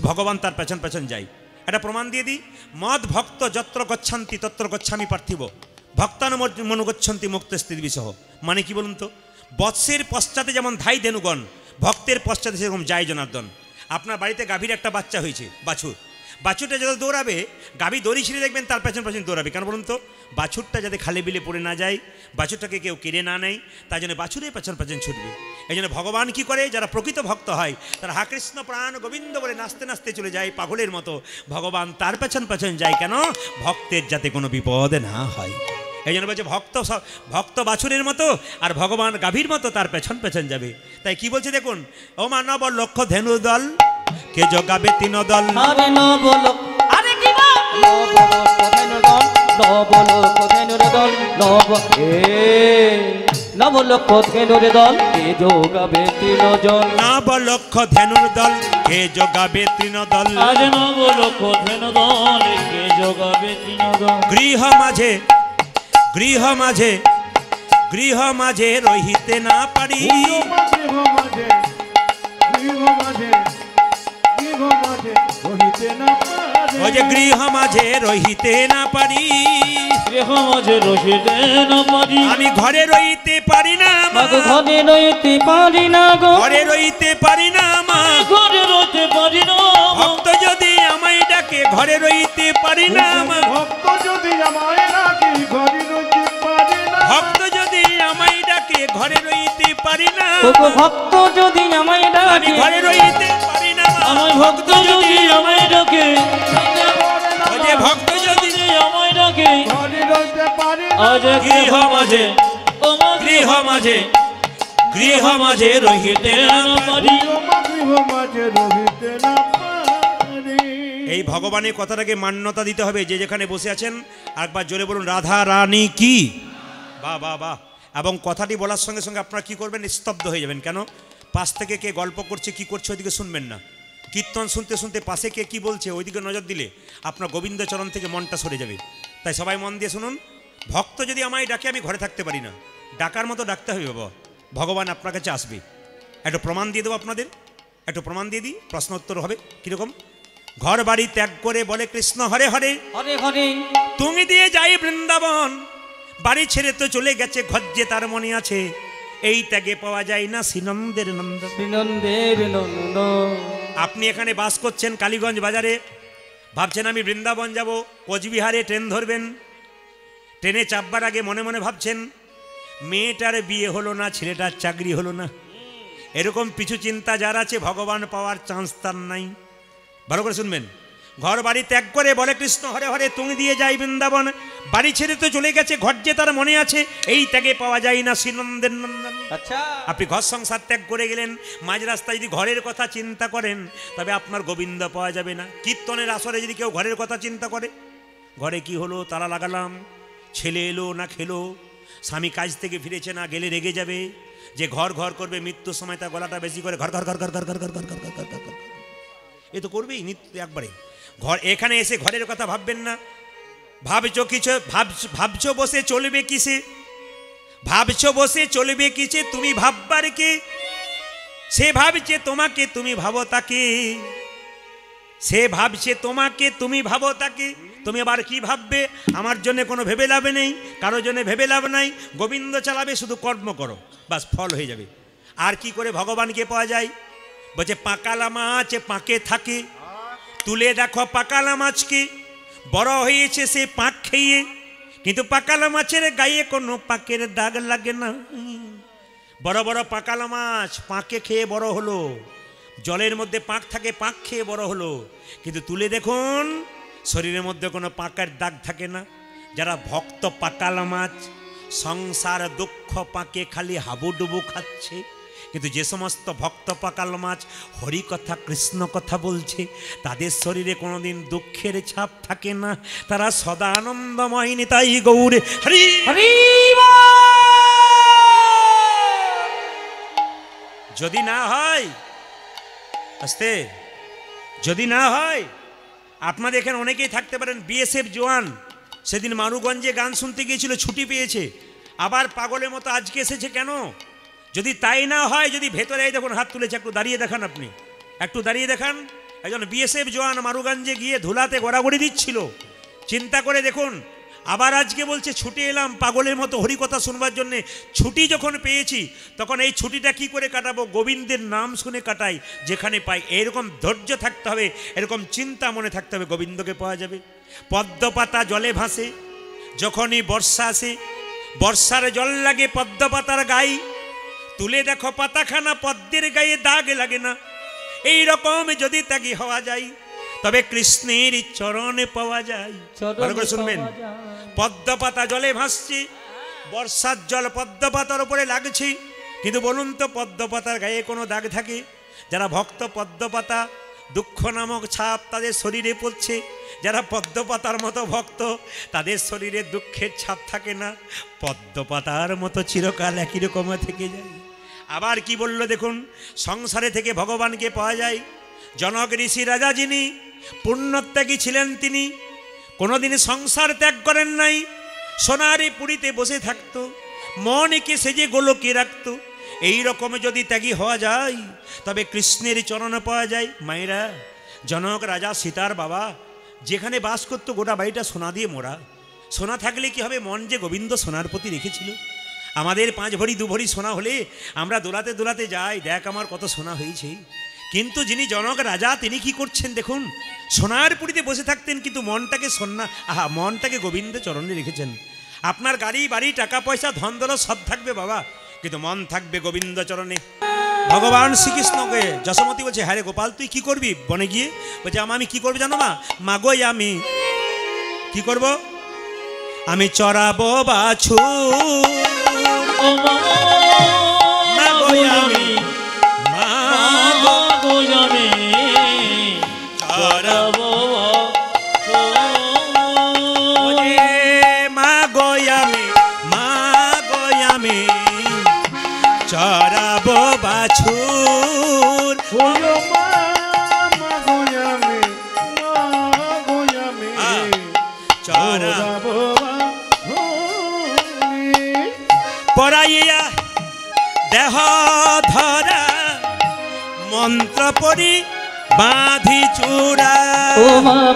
ভগবান তার পেছন পেছন যায়। একটা প্রমাণ দিয়ে দিই, মদ ভক্ত যত্র গচ্ছান্তি তত্র গচ্ছামি পার্থিব ভক্তানুমনুগচ্ছন্তি মুক্ত স্থিতি বিসহ। মানে কি বলুন তো? বৎসের পশ্চাতে যেমন ধাই ধেনুগণ, ভক্তের পশ্চাতে সেরকম যায় জনার্দন। আপনার বাড়িতে গাভীর একটা বাচ্চা হয়েছে, বাছুর। বাছুরটা যত দৌড়াবে, গাভী দড়ি ছিঁড়ে দেখবেন তার পেছন পেছন দৌড়াবে। কেন বলুন তো? বাছুরটা যাতে খালে বিলে পড়ে না যায়, বাছুরটাকে কেউ কেড়ে না নেয়, তাই জন্য বাছুরের পেছন পেছন ছুটবে। এই জন্য ভগবান কি করে, যারা প্রকৃত ভক্ত হয় তারা হা কৃষ্ণ প্রাণ গোবিন্দ বলে নাচতে নাচতে চলে যায় পাগলের মতো। ভগবান তার পেছন পেছন যায় কেন? ভক্তের যাতে কোনো বিপদ না হয়। এই জন্য বলছে ভক্ত বাছুরের মতো আর ভগবান গাভীর মতো তার পেছন পেছন যাবে। তাই কি বলছে দেখুন, ও মানব লক্ষ ধেনু দল, কে যোগাবে তৃণদল। আরে নবলক্ষ, আরে কি বল? নবলক্ষ ধেনুদল, নবলক্ষ ধেনুদল, নবলক্ষ ধেনুদল, কে যোগাবে তৃণদল। নবলক্ষ ধেনুর দল, কে যোগাবে তৃণদল। আজ নবলক্ষ ধেনুদল, কে যোগাবে তৃণদল। গৃহ মাঝে গৃহ মাঝে গৃহ মাঝে রহিতে না পারি। ও যে গৃহ মাঝে রহিতে না পারি, গৃহ মাঝে রহিতে না পারি। আমি ঘরে রইতে পারি না মা, মাগো ঘরে রইতে পারি না গো, ঘরে রইতে পারি না মা। ঘরে রইতে পারি না। ভক্ত যদি আমায় ডাকে ঘরে রইতে পারি না মা। ভক্ত যদি আমায় রাখি ঘরে রইতে পারি না। ভক্ত যদি আমায় ডাকে ঘরে রইতে পারি না। ওগো ভক্ত যদি আমায় আমি ডাকে, ঘরে রইতে পারি না মা। আমার ভক্ত যদি আমায় ডাকে, ও যে ভক্ত যদি আমায় ডাকে, ঘরে রইতে পারি না। আজ গৃহ মাঝে, গৃহ মাঝে, গৃহ মাঝে রহিতে না পারি। গৃহ মাঝে রহিতে না পারি। এই ভগবানের কথাটাকে মান্যতা দিতে হবে। যে যেখানে বসে আছেন একবার জোরে বলুন, রাধা রানী কি। বাহ বাহ বাহ। এবং কথাটি বলার সঙ্গে সঙ্গে আপনারা কি করবেন? স্তব্ধ হয়ে যাবেন। কেন? পাশ থেকে কে গল্প করছে, কি করছে, ওইদিকে শুনবেন না। কীর্তন শুনতে শুনতে পাশে কে কি বলছে ওইদিকে নজর দিলে আপনার গোবিন্দ চরণ থেকে মনটা সরে যাবে। তাই সবাই মন দিয়ে শুনুন। ভক্ত যদি আমায় ডাকে আমি ঘরে থাকতে পারি না, ডাকার মতো ডাকতে হবে বাবা, ভগবান আপনার কাছে আসবে। একটু প্রমাণ দিয়ে দেবো আপনাদের, একটু প্রমাণ দিয়ে দিই, প্রশ্ন উত্তর হবে। কীরকম? ঘর বাড়ি ত্যাগ করে বলে কৃষ্ণ হরে হরে, হরে হরে তুমি দিয়ে যাই বৃন্দাবন। বাড়ি ছেড়ে তো চলে গেছে, ঘর যে তার মনে আছে, এই ত্যাগে পাওয়া যায় না শ্রীনন্দের নন্দ। শ্রীনন্দের নন্দ। আপনি এখানে বাস করছেন কালীগঞ্জ বাজারে, ভাবছেন আমি বৃন্দাবন যাব, কোচবিহারে ট্রেন ধরবেন। ট্রেনে চাপবার আগে মনে মনে ভাবছেন মেয়েটার বিয়ে হলো না, ছেলেটার চাকরি হলো না। এরকম পিছু চিন্তা যার আছে ভগবান পাওয়ার চান্স তার নাই। ভালো করে শুনবেন। ঘর বাড়ি ত্যাগ করে বলে কৃষ্ণ হরে হরে, তুমি দিয়ে যাই বৃন্দাবন। বাড়ি ছেড়ে তো চলে গেছে, ঘর যে তার মনে আছে, এই ত্যাগে পাওয়া যায় না শ্রীনন্দের নন্দন। আচ্ছা, আপনি ঘর সংসার ত্যাগ করে গেলেন, মাঝ রাস্তায় যদি ঘরের কথা চিন্তা করেন তবে আপনার গোবিন্দ পাওয়া যাবে না। কীর্তনের আসরে যদি কেউ ঘরের কথা চিন্তা করে, ঘরে কি হলো, তালা লাগালাম, ছেলে এলো না খেলো, স্বামী কাজ থেকে ফিরেছে না, গেলে রেগে যাবে। যে ঘর ঘর করবে মৃত্যুর সময় তার গলাটা বেশি করে ঘর ঘর ঘর ঘর ঘর ঘর ঘর ঘর ঘর ঘর ঘর ঘর, এ তো করবেই নিত্য একবারে। ঘর এখানে এসে ঘরের কথা ভাববেন না। ভাবছো কিছু, ভাবছো বসে চলবে কিসে, ভাবছো বসে চলবে কিসে, তুমি ভাববার কে, সে ভাবছে তোমাকে তুমি ভাবো তাকে, সে ভাবছে তোমাকে তুমি ভাবো তাকে। তুমি আবার কি ভাববে? আমার জন্য কোনো ভেবে লাভ নেই, কারোর জন্য ভেবে লাভ নাই। গোবিন্দ চালাবে, শুধু কর্ম করো, বাস ফল হয়ে যাবে। আর কি করে ভগবানকে পাওয়া যায়? বলছে পাকালা মাছ পাকে থাকে, তুলে দেখো পাকালা মাছকে, বড় হয়েছে সে পাক খেয়ে, কিন্তু পাকালা মাছের গায়ে কোনো পাকের দাগ লাগে না। বড় বড় পাকালা মাছ পাকে খেয়ে বড় হলো, জলের মধ্যে পাক থাকে, পাক খেয়ে বড় হলো, কিন্তু তুলে দেখুন শরীরের মধ্যে কোনো পাকের দাগ থাকে না। যারা ভক্ত পাকালা মাছ, সংসার দুঃখ পাকে খালি হাবুডুবু খাচ্ছে, কিন্তু যে সমস্ত ভক্ত পাকাল মাছ হরি কথা কৃষ্ণ কথা বলছে, তাদের শরীরে কোনোদিন দুঃখের ছাপ থাকে না, তারা সদা আনন্দময় নিতাই গৌরে হরি হরি যদি না হয়, আস্তে, যদি না হয়, আপনাদের এখানে অনেকেই থাকতে পারেন বিএসএফ জওয়ান, সেদিন মারুগঞ্জে গান শুনতে গিয়েছিল, ছুটি পেয়েছে, আবার পাগলের মতো আজকে এসেছে কেন? যদি তাই না হয়, যদি ভেতরে দেখুন হাত তুলেছে, একটু দাঁড়িয়ে দেখান, আপনি একটু দাঁড়িয়ে দেখান। একজন বিএসএফ জওয়ান মারুগঞ্জে গিয়ে ধুলাতে গড়াগড়ি দিচ্ছিল, চিন্তা করে দেখুন, আবার আজকে বলছে ছুটি এলাম পাগলের মতো হরিকথা শুনবার জন্যে। ছুটি যখন পেয়েছি তখন এই ছুটিটা কি করে কাটাবো? গোবিন্দের নাম শুনে কাটাই যেখানে পাই। এরকম ধৈর্য থাকতে হবে, এরকম চিন্তা মনে থাকতে হবে, গোবিন্দকে পাওয়া যাবে। পদ্মপাতা জলে ভাসে, যখনই বর্ষা আসে, বর্ষার জল লাগে পদ্মপাতার গায়ে, তুলে দেখো পাতাখানা পদ্মের গায়ে দাগ লাগে না। এই রকম যদি ত্যাগী হওয়া যায়, তবে কৃষ্ণের চরণে পাওয়া যায়। ভালো করে শুনবেন, পদ্মপাতা জলে ভাসছে, বর্ষার জল পদ্মপাতার উপরে লাগছে, কিন্তু বলুন তো পদ্মপাতার গায়ে কোনো দাগ থাকে? যারা ভক্ত পদ্মপাতা, দুঃখ নামক ছাপ তাদের শরীরে পড়ছে, যারা পদ্মপাতার মতো ভক্ত তাদের শরীরে দুঃখের ছাপ থাকে না, পদ্মপাতার মতো চিরকাল একই রকম থেকে যায়। আবার কি বলল দেখুন, সংসারে থেকে ভগবানকে পাওয়া যায়। জনক ঋষি রাজা যিনি পুণ্যত্যাগী ছিলেন, তিনি কোনোদিন সংসার ত্যাগ করেন নাই, সোনারি পুরীতে বসে থাকতো, মনকে সেজে গোলকে রাখত। এই রকম যদি ত্যাগী হওয়া যায়, তবে কৃষ্ণের চরণে পাওয়া যায়। মায়েরা, জনক রাজা সীতার বাবা যেখানে বাস করতো, গোটা বাড়িটা সোনা দিয়ে মোড়া। সোনা থাকলে কি হবে? মন যে গোবিন্দ সোনার প্রতি রেখেছিল। আমাদের 5 ভরি 2 ভরি সোনা হলে আমরা দোলাতে দোলাতে যাই, দেখ আমার কত সোনা হয়েছে। কিন্তু যিনি জনক রাজা, তিনি কি করছেন দেখুন, সোনার পুরীতে বসে থাকতেন, কিন্তু মনটাকে মনটাকে গোবিন্দ চরণে রেখেছেন। আপনার গাড়ি বাড়ি টাকা পয়সা ধন দৌলত সব থাকবে বাবা, কিন্তু মন থাকবে গোবিন্দ চরণে। ভগবান শ্রীকৃষ্ণকে যশোমতী বলছে, হ্যাঁ রে গোপাল তুই কি করবি বনে গিয়ে? বলছে আমি কি করবো জানো মা? মাগো আমি কি করব? আমি চড়াবো বাছুর, মাগো আমি চড়াবো চড়াবো বাছুর। চড়াবো পরাইয়া দেহ ধরা, মন্ত্র পড়ি বাঁধি চূড়া।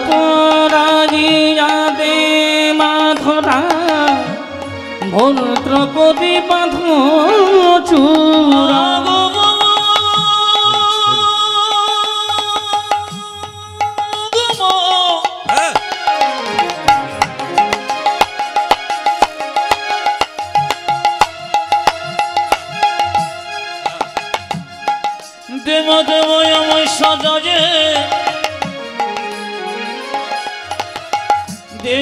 পরাইয়া দে মাধরা, মন্ত্র পড়ি বাঁধো চূড়া। দেব দেব আমায় সাজাজে দে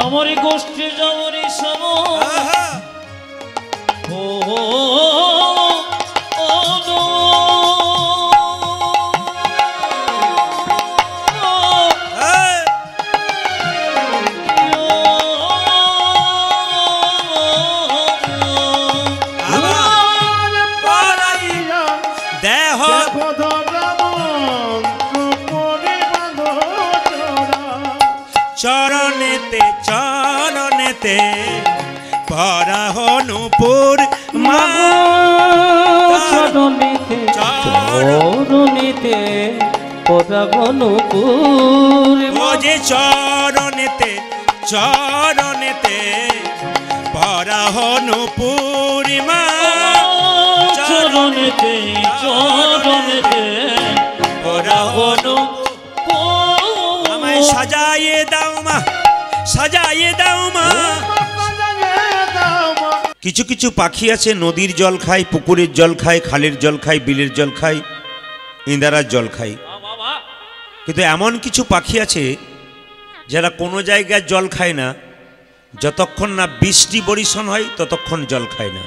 আমার গোষ্ঠী যাবরি সব ও চরণেতে চরণেতে পরা হনুপুর চরণেতে চরণেতে পরাগনপুর ও যে চরণেতে চরণেতে পরাহনু পূর্ণিমা চরণেতে চরণেতে পরাহনু আমায় সাজাইয়ে দাও মা, সাজাইয়ে দাও মা। কিছু কিছু পাখি আছে নদীর জল খায়, পুকুরের জল খায়, খালের জল খায়, বিলের জল খায়, ইন্দারার জল খায়। কিন্তু এমন কিছু পাখি আছে যারা কোনো জায়গায় জল খায় না, যতক্ষণ না বৃষ্টি বরিশন হয় ততক্ষণ জল খায় না।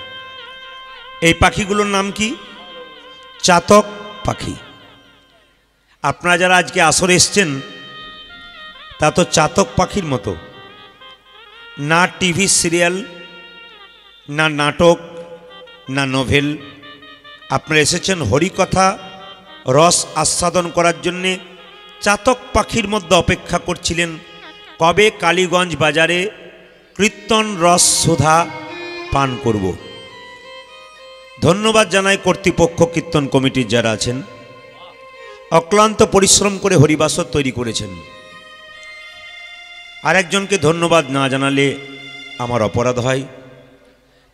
এই পাখিগুলোর নাম কি? চাতক পাখি। আপনারা যারা আজকে আসরে এসছেন তা তো চাতক পাখির মতো, না টিভি সিরিয়াল, না নাটক, না নোভেল। আপনারা এসেছেন হরিকথা রস আস্বাদন করার জন্যে। চাতক পাখির মধ্যে অপেক্ষা করছিলেন কবে কালীগঞ্জ বাজারে কীর্তন রস সুধা পান করব। ধন্যবাদ জানাই কর্তৃপক্ষ, কীর্তন কমিটির যারা আছেন, অক্লান্ত পরিশ্রম করে হরিবাসর তৈরি করেছেন। আরেকজনকে ধন্যবাদ না জানালে আমার অপরাধ হয়।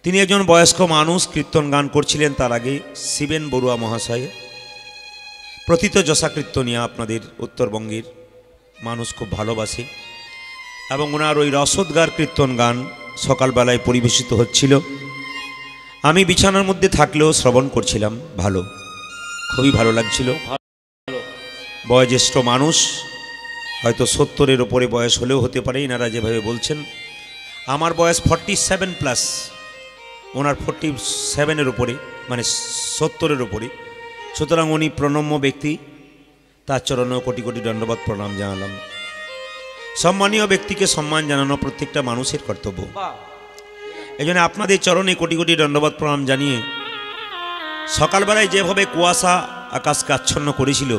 তিনি একজন বয়স্ক মানুষ, কীর্তন গান করছিলেন। তার আগে শিবেন বড়ুয়া মহাশয়, প্রথিত যশাকীর্তনিয়া, আপনাদের উত্তরবঙ্গের মানুষ খুব ভালোবাসে, এবং ওনার ওই রসোদ্গার কীর্তন গান সকালবেলায় পরিবেশিত হচ্ছিল। আমি বিছানার মধ্যে থাকলেও শ্রবণ করছিলাম, ভালো, খুবই ভালো লাগছিল। বয়োজ্যেষ্ঠ মানুষ, হয়তো 70-এর ওপরে বয়স হলেও হতে পারে, এনারা যেভাবে বলছেন। আমার বয়স 47+, ওনার 47-এর উপরে, মানে 70-এর উপরে। সুতরাং উনি প্রণম্য ব্যক্তি, তার চরণেও কোটি কোটি দণ্ডবত প্রণাম জানালাম। সম্মানীয় ব্যক্তিকে সম্মান জানানো প্রত্যেকটা মানুষের কর্তব্য। এই জন্য আপনাদের চরণে কোটি কোটি দণ্ডবত প্রণাম জানিয়ে, সকালবেলায় যেভাবে কুয়াশা আকাশকে আচ্ছন্ন করেছিল,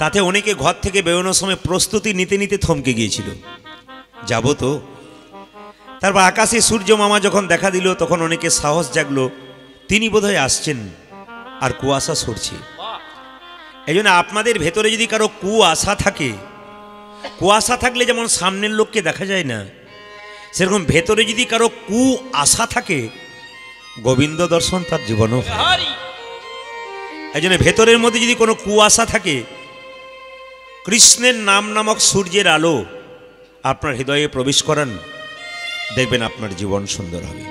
তাতে অনেকে ঘর থেকে বেরোনোর সময় প্রস্তুতি নিতে নিতে থমকে গিয়েছিল, যাব তো। তারপর আকাশে সূর্য মামা যখন দেখা দিল, তখন অনেকে সাহস জাগলো, তিনি বোধহয় আসছেন, আর কুয়াশা সরছে। এই জন্য আপনাদের ভেতরে যদি কারো কুয়াশা থাকে, কুয়াশা থাকলে যেমন সামনের লোককে দেখা যায় না, সেরকম ভেতরে যদি কারো কুয়াশা থাকে, গোবিন্দ দর্শন তার জীবনও। এই জন্য ভেতরের মধ্যে যদি কোনো কুয়াশা থাকে, কৃষ্ণের নাম নামক সূর্যের আলো আপনার হৃদয়ে প্রবেশ করান, দেখবেন আপনার জীবন সুন্দর হবে।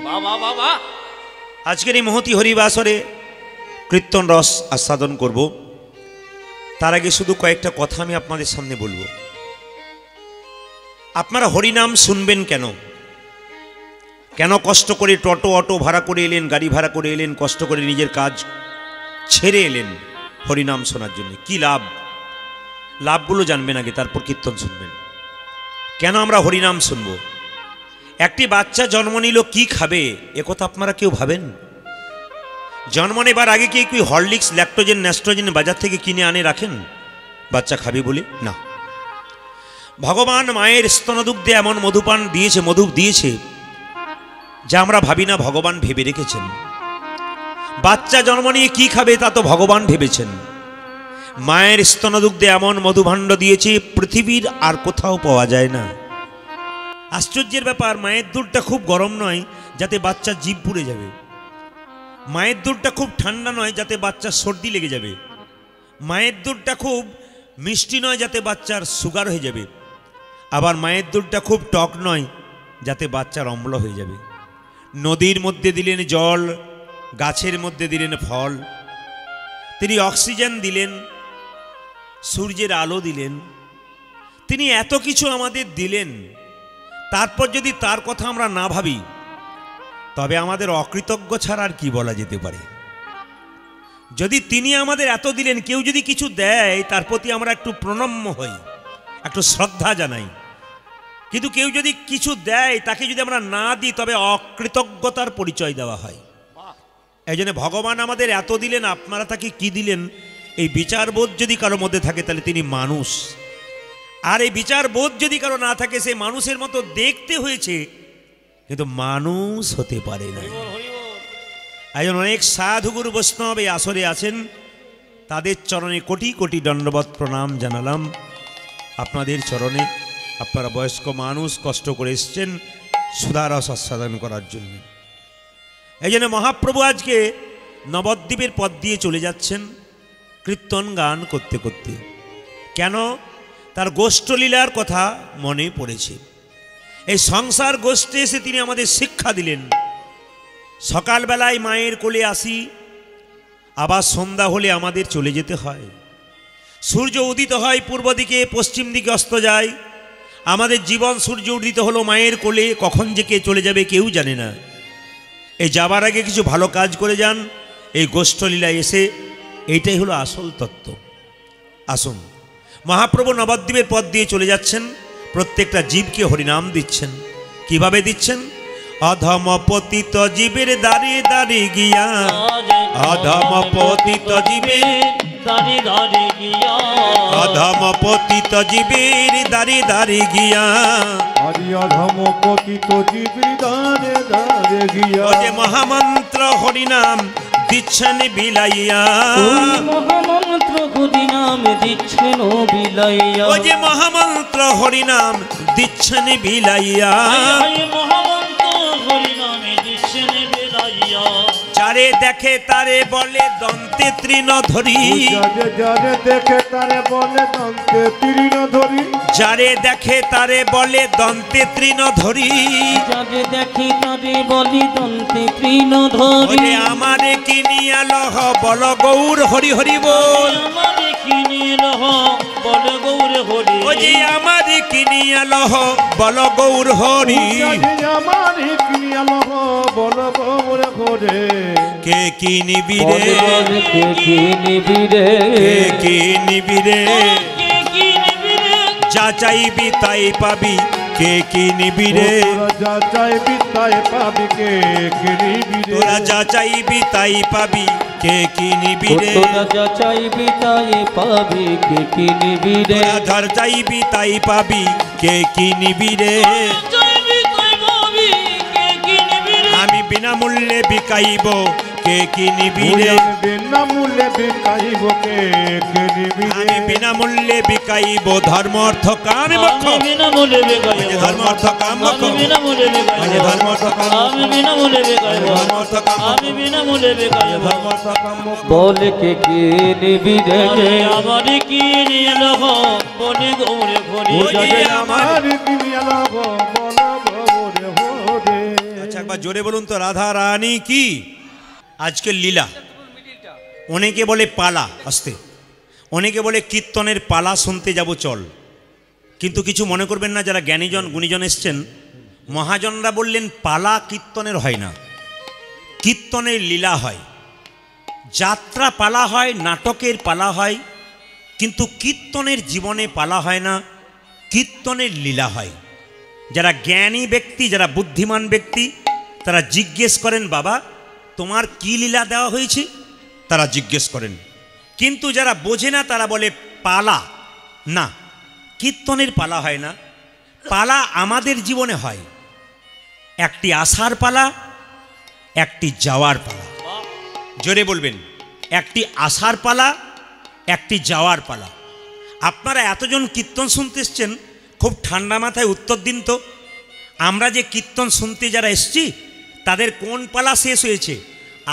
আজকের এই মহতি হরিবাসরে কীর্তন রস আস্বাদন করব। তার আগে শুধু কয়েকটা কথা আমি আপনাদের সামনে বলবো। আপনারা হরিনাম শুনবেন কেন? কেন কষ্ট করে টোটো অটো ভাড়া করে এলেন, গাড়ি ভাড়া করে এলেন, কষ্ট করে নিজের কাজ ছেড়ে এলেন হরিনাম শোনার জন্য? কি লাভ? লাভগুলো জানবেন আগে, তারপর কীর্তন শুনবেন। কেন আমরা হরিনাম শুনব? একটি বাচ্চা জন্ম নিল, কি খাবে একথা আপনারা কেউ ভাবেন? জন্ম নেবার আগে কি হরলিক্স, ল্যাকটোজেন, ন্যাস্ট্রোজেন বাজার থেকে কিনে আনে রাখেন বাচ্চা খাবে বলে? না। ভগবান মায়ের স্তনদুগ্ধে এমন মধুপান দিয়েছে, মধু দিয়েছে, যা আমরা ভাবি না ভগবান ভেবে রেখেছেন। বাচ্চা জন্ম নিয়ে কি খাবে তা তো ভগবান ভেবেছেন। মায়ের স্তনদুগ্ধে এমন মধুভাণ্ড দিয়েছে, পৃথিবীর আর কোথাও পাওয়া যায় না। আশ্চর্যের ব্যাপার, মায়ের দুধটা খুব গরম নয় যাতে বাচ্চা জিভ পুড়ে যাবে। মায়ের দুধটা খুব ঠান্ডা নয় যাতে বাচ্চার সর্দি লেগে যাবে। মায়ের দুধটা খুব মিষ্টি নয় যাতে বাচ্চার সুগার হয়ে যাবে। আবার মায়ের দুধটা খুব টক নয় যাতে বাচ্চার অম্ল হয়ে যাবে। নদীর মধ্যে দিলেন জল, গাছের মধ্যে দিলেন ফল, তিনি অক্সিজেন দিলেন, সূর্যের আলো দিলেন, তিনি এত কিছু আমাদের দিলেন। তারপর যদি তার কথা আমরা না ভাবি, তবে আমাদের অকৃতজ্ঞ ছাড়া আর কি বলা যেতে পারে? যদি তিনি আমাদের এত দিলেন, কেউ যদি কিছু দেয় তার প্রতি আমরা একটু প্রণম্য হই, একটু শ্রদ্ধা জানাই। কিন্তু কেউ যদি কিছু দেয়, তাকে যদি আমরা না দিই, তবে অকৃতজ্ঞতার পরিচয় দেওয়া হয়। এই জন্য ভগবান আমাদের এত দিলেন, আপনারা তাকে কি দিলেন, এই বিচারবোধ যদি কারো মধ্যে থাকে তাহলে তিনি মানুষ। আর এই বিচারবোধ যদি কারো না থাকে, সে মানুষের মতো দেখতে হয়েছে কিন্তু মানুষ হতে পারে না। একজন অনেক সাধুগুরু বৈষ্ণব এই আসরে আছেন, তাদের চরণে কোটি কোটি দণ্ডবত প্রণাম জানালাম। আপনাদের চরণে, আপনারা বয়স্ক মানুষ কষ্ট করে এসছেন সুধারস আস্বাদন করার জন্য। এই জন্য মহাপ্রভু আজকে নবদ্বীপের পথ দিয়ে চলে যাচ্ছেন কীর্তন গান করতে করতে। কেন? তার গোষ্ঠলীলার কথা মনে পড়েছে। এই সংসার গোষ্ঠে এসে তিনি আমাদের শিক্ষা দিলেন। সকালবেলায় মায়ের কোলে আসি, আবার সন্ধ্যা হলে আমাদের চলে যেতে হয়। সূর্য উদিত হয় পূর্ব দিকে, পশ্চিম দিকে অস্ত যায়। আমাদের জীবন সূর্য উদিত হলো মায়ের কোলে, কখন যে কে চলে যাবে কেউ জানে না। এই যাবার আগে কিছু ভালো কাজ করে যান। এই গোষ্ঠলীলায় এসে এইটাই হলো আসল তত্ত্ব। আসুন, মহাপ্রভু নবদ্বীপের পথ দিয়ে চলে যাচ্ছেন, প্রত্যেকটা জীবকে হরিনাম দিচ্ছেন। কিভাবে দিচ্ছেন? অধম পতিত জীবের দ্বারে দ্বারে গিয়া, অধম পতিত জীবের দাঁড়ি দাঁড়ি গিয়া, অধম পতিত জীবের দ্বারে দ্বারে গিয়া, হরি অধম পতিত জীবের দ্বারে দ্বারে গিয়া, ও যে মহামন্ত্র হরিনাম দিচ্ছেন বিলাইয়া, মহামন্ত্র হরিনাম দিচ্ছেন বিলাইয়া, ও যে মহামন্ত্র হরিনাম দিচ্ছেন বিলাইয়া, মহামন্ত্র হরিনামে দিচ্ছেন বিলাইয়া, যারে দেখে তারে বলে দন্তে তৃণ ধরি, যারে যারে দেখে তারে বলে দন্তে তীর্ণ ধরি, যারে দেখে তারে বলে দন্তে তৃণ ধরি, যারে দেখি তারে বলি দন্তে তৃণ ধরি, ওরে আমারে কিনিয়া লহ বল গৌর হরি হরি বল, আমারে কিনে লহ বল গৌর হরি, ও যে আমারে কিনিয়া লহ বল গৌর হরি, যারে আমার কিনিয়া লহ বল গৌর ঘরে, কে কিনিবি বলে রে, বলে কে কিনিবি রে, কে কিনিবি রে, কে কিনবি রে, যা চাইবি তাই পাবি, কে কিনিবি রে, তোরা যা চাইবি তাই পাবি, কে কিনিবি রে, তোরা যা চাইবি তাই পাবি, কে কিনিবি রে, তোরা যা চাইবি তাই পাবি, কে কিনিবি রে, তোরা ধর চাইবি তাই পাবি, কে কিনিবি রে, চাইবি তাই পাবি, কে কিনবি রে, আমি বিনামূল্যে বিকাইব, কে কিনিবি রে, বিনামূল্যে বিকাইব, কে কিনিবি রে, আমি বিনামূল্যে বিকাইব ধর্ম অর্থ কাম মোক্ষ, আমি বিনামূল্যে বিকাইব, ধর্ম অর্থ কাম মোক্ষ, আমি বিনামূল্যে বিকাইব, ধর্ম অর্থ কাম আমি বিনামূল্যে বিকাইব, ধর্ম অর্থ কাম আমি বিনামূল্যে বিকাইব, বলে কে কিনিবি রে, আরে আমারে কিনে লহ বল গৌর হরি, ওরে আমার আমার কিনিয়া লহ বল গৌর ঘরে। আচ্ছা একবার জোরে বলুন তো, রাধা রানী কি? আজকের লীলা। অনেকে বলে পালা, আসতে, অনেকে বলে কীর্তনের পালা শুনতে যাব চল। কিন্তু কিছু মনে করবেন না, যারা জ্ঞানীজন গুণীজন এসছেন, মহাজনরা বললেন পালা কীর্তনের হয় না, কীর্তনের লীলা হয়। যাত্রা পালা হয়, নাটকের পালা হয়, কিন্তু কীর্তনের জীবনে পালা হয় না, কীর্তনের লীলা হয়। যারা জ্ঞানী ব্যক্তি, যারা বুদ্ধিমান ব্যক্তি, তারা জিজ্ঞেস করেন, বাবা তোমার কি লীলা দেওয়া হয়েছে, তারা জিজ্ঞেস করেন। কিন্তু যারা বোঝে না তারা বলে পালা। না, কীর্তনের পালা হয় না, পালা আমাদের জীবনে হয়। একটি আসার পালা, একটি যাওয়ার পালা। জোরে বলবেন, একটি আসার পালা, একটি যাওয়ার পালা। আপনারা এতজন কীর্তন শুনতে এসছেন, খুব ঠান্ডা মাথায় উত্তর দিন তো, আমরা যে কীর্তন শুনতে যারা এসছি তাদের কোন পালা শেষ হয়েছে,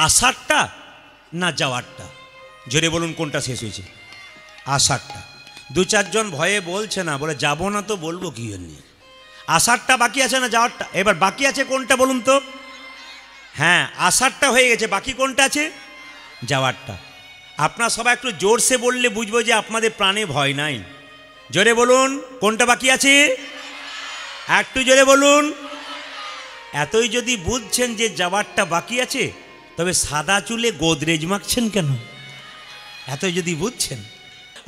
আষাঢ়টা না যাওয়ারটা? জোরে বলুন, কোনটা শেষ হয়েছে? আষাঢ়টা। দু চারজন ভয়ে বলছে না, বলে যাব না তো বলবো কি জন্য। আষাঢ়টা বাকি আছে না যাওয়ারটা? এবার বাকি আছে কোনটা বলুন তো? হ্যাঁ, আষাঢ়টা হয়ে গেছে, বাকি কোনটা আছে? যাওয়ারটা। আপনারা সবাই একটু জোরসে বললে বুঝবো যে আপনাদের প্রাণে ভয় নাই। জোরে বলুন, কোনটা বাকি আছে? একটু জোরে বলুন। এতই যদি বুঝছেন যে যাওয়ারটা বাকি আছে, তবে সাদা চুলে গোদরেজ মাখছেন কেন? এতই যদি বুঝছেন,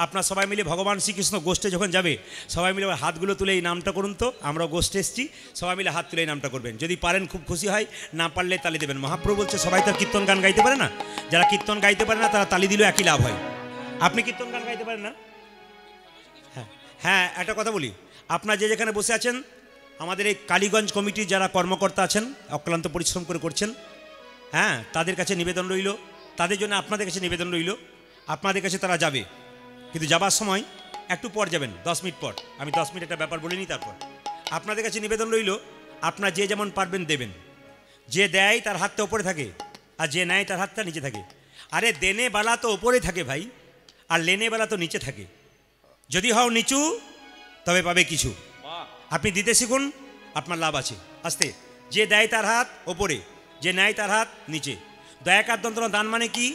আপনারা সবাই মিলে ভগবান শ্রীকৃষ্ণ গোষ্ঠে যখন যাবে, সবাই মিলে হাতগুলো তুলে এই নামটা করুন তো। আমরা গোষ্ঠে এসেছি, সবাই মিলে হাত তুলে এই নামটা করবেন। যদি পারেন খুব খুশি হয়, না পারলে তালি দেবেন। মহাপ্রভু বলছে সবাই তো কীর্তন গান গাইতে পারে না, যারা কীর্তন গাইতে পারে না তারা তালি দিলেও একই লাভ হয়। আপনি কীর্তন গান গাইতে পারেন না? হ্যাঁ হ্যাঁ, একটা কথা বলি, আপনারা যে যেখানে বসে আছেন, আমাদের এই কালীগঞ্জ কমিটির যারা কর্মকর্তা আছেন, অক্লান্ত পরিশ্রম করে করছেন, হ্যাঁ, তাদের কাছে নিবেদন রইল, তাদের জন্য আপনাদের কাছে নিবেদন রইল, আপনাদের কাছে তারা যাবে, কিন্তু যাবার সময় একটু পর যাবেন, 10 মিনিট পর। আমি 10 মিনিট একটা ব্যাপার বলিনি। তারপর আপনাদের কাছে নিবেদন রইল, আপনার যে যেমন পারবেন দেবেন। যে দেয় তার হাতটা ওপরে থাকে, আর যে নেয় তার হাতটা নিচে থাকে। আরে দেনে বালা তো ওপরে থাকে ভাই, আর লেনে বালা তো নিচে থাকে। যদি হও নিচু তবে পাবে কিছু। আপনি দিতে শিখুন, আপনার লাভ আছে। আস্তে, যে দেয় তার হাত ওপরে, যে নেয় তার হাত নিচে। দয়াকার দন্তন দান মানে কি?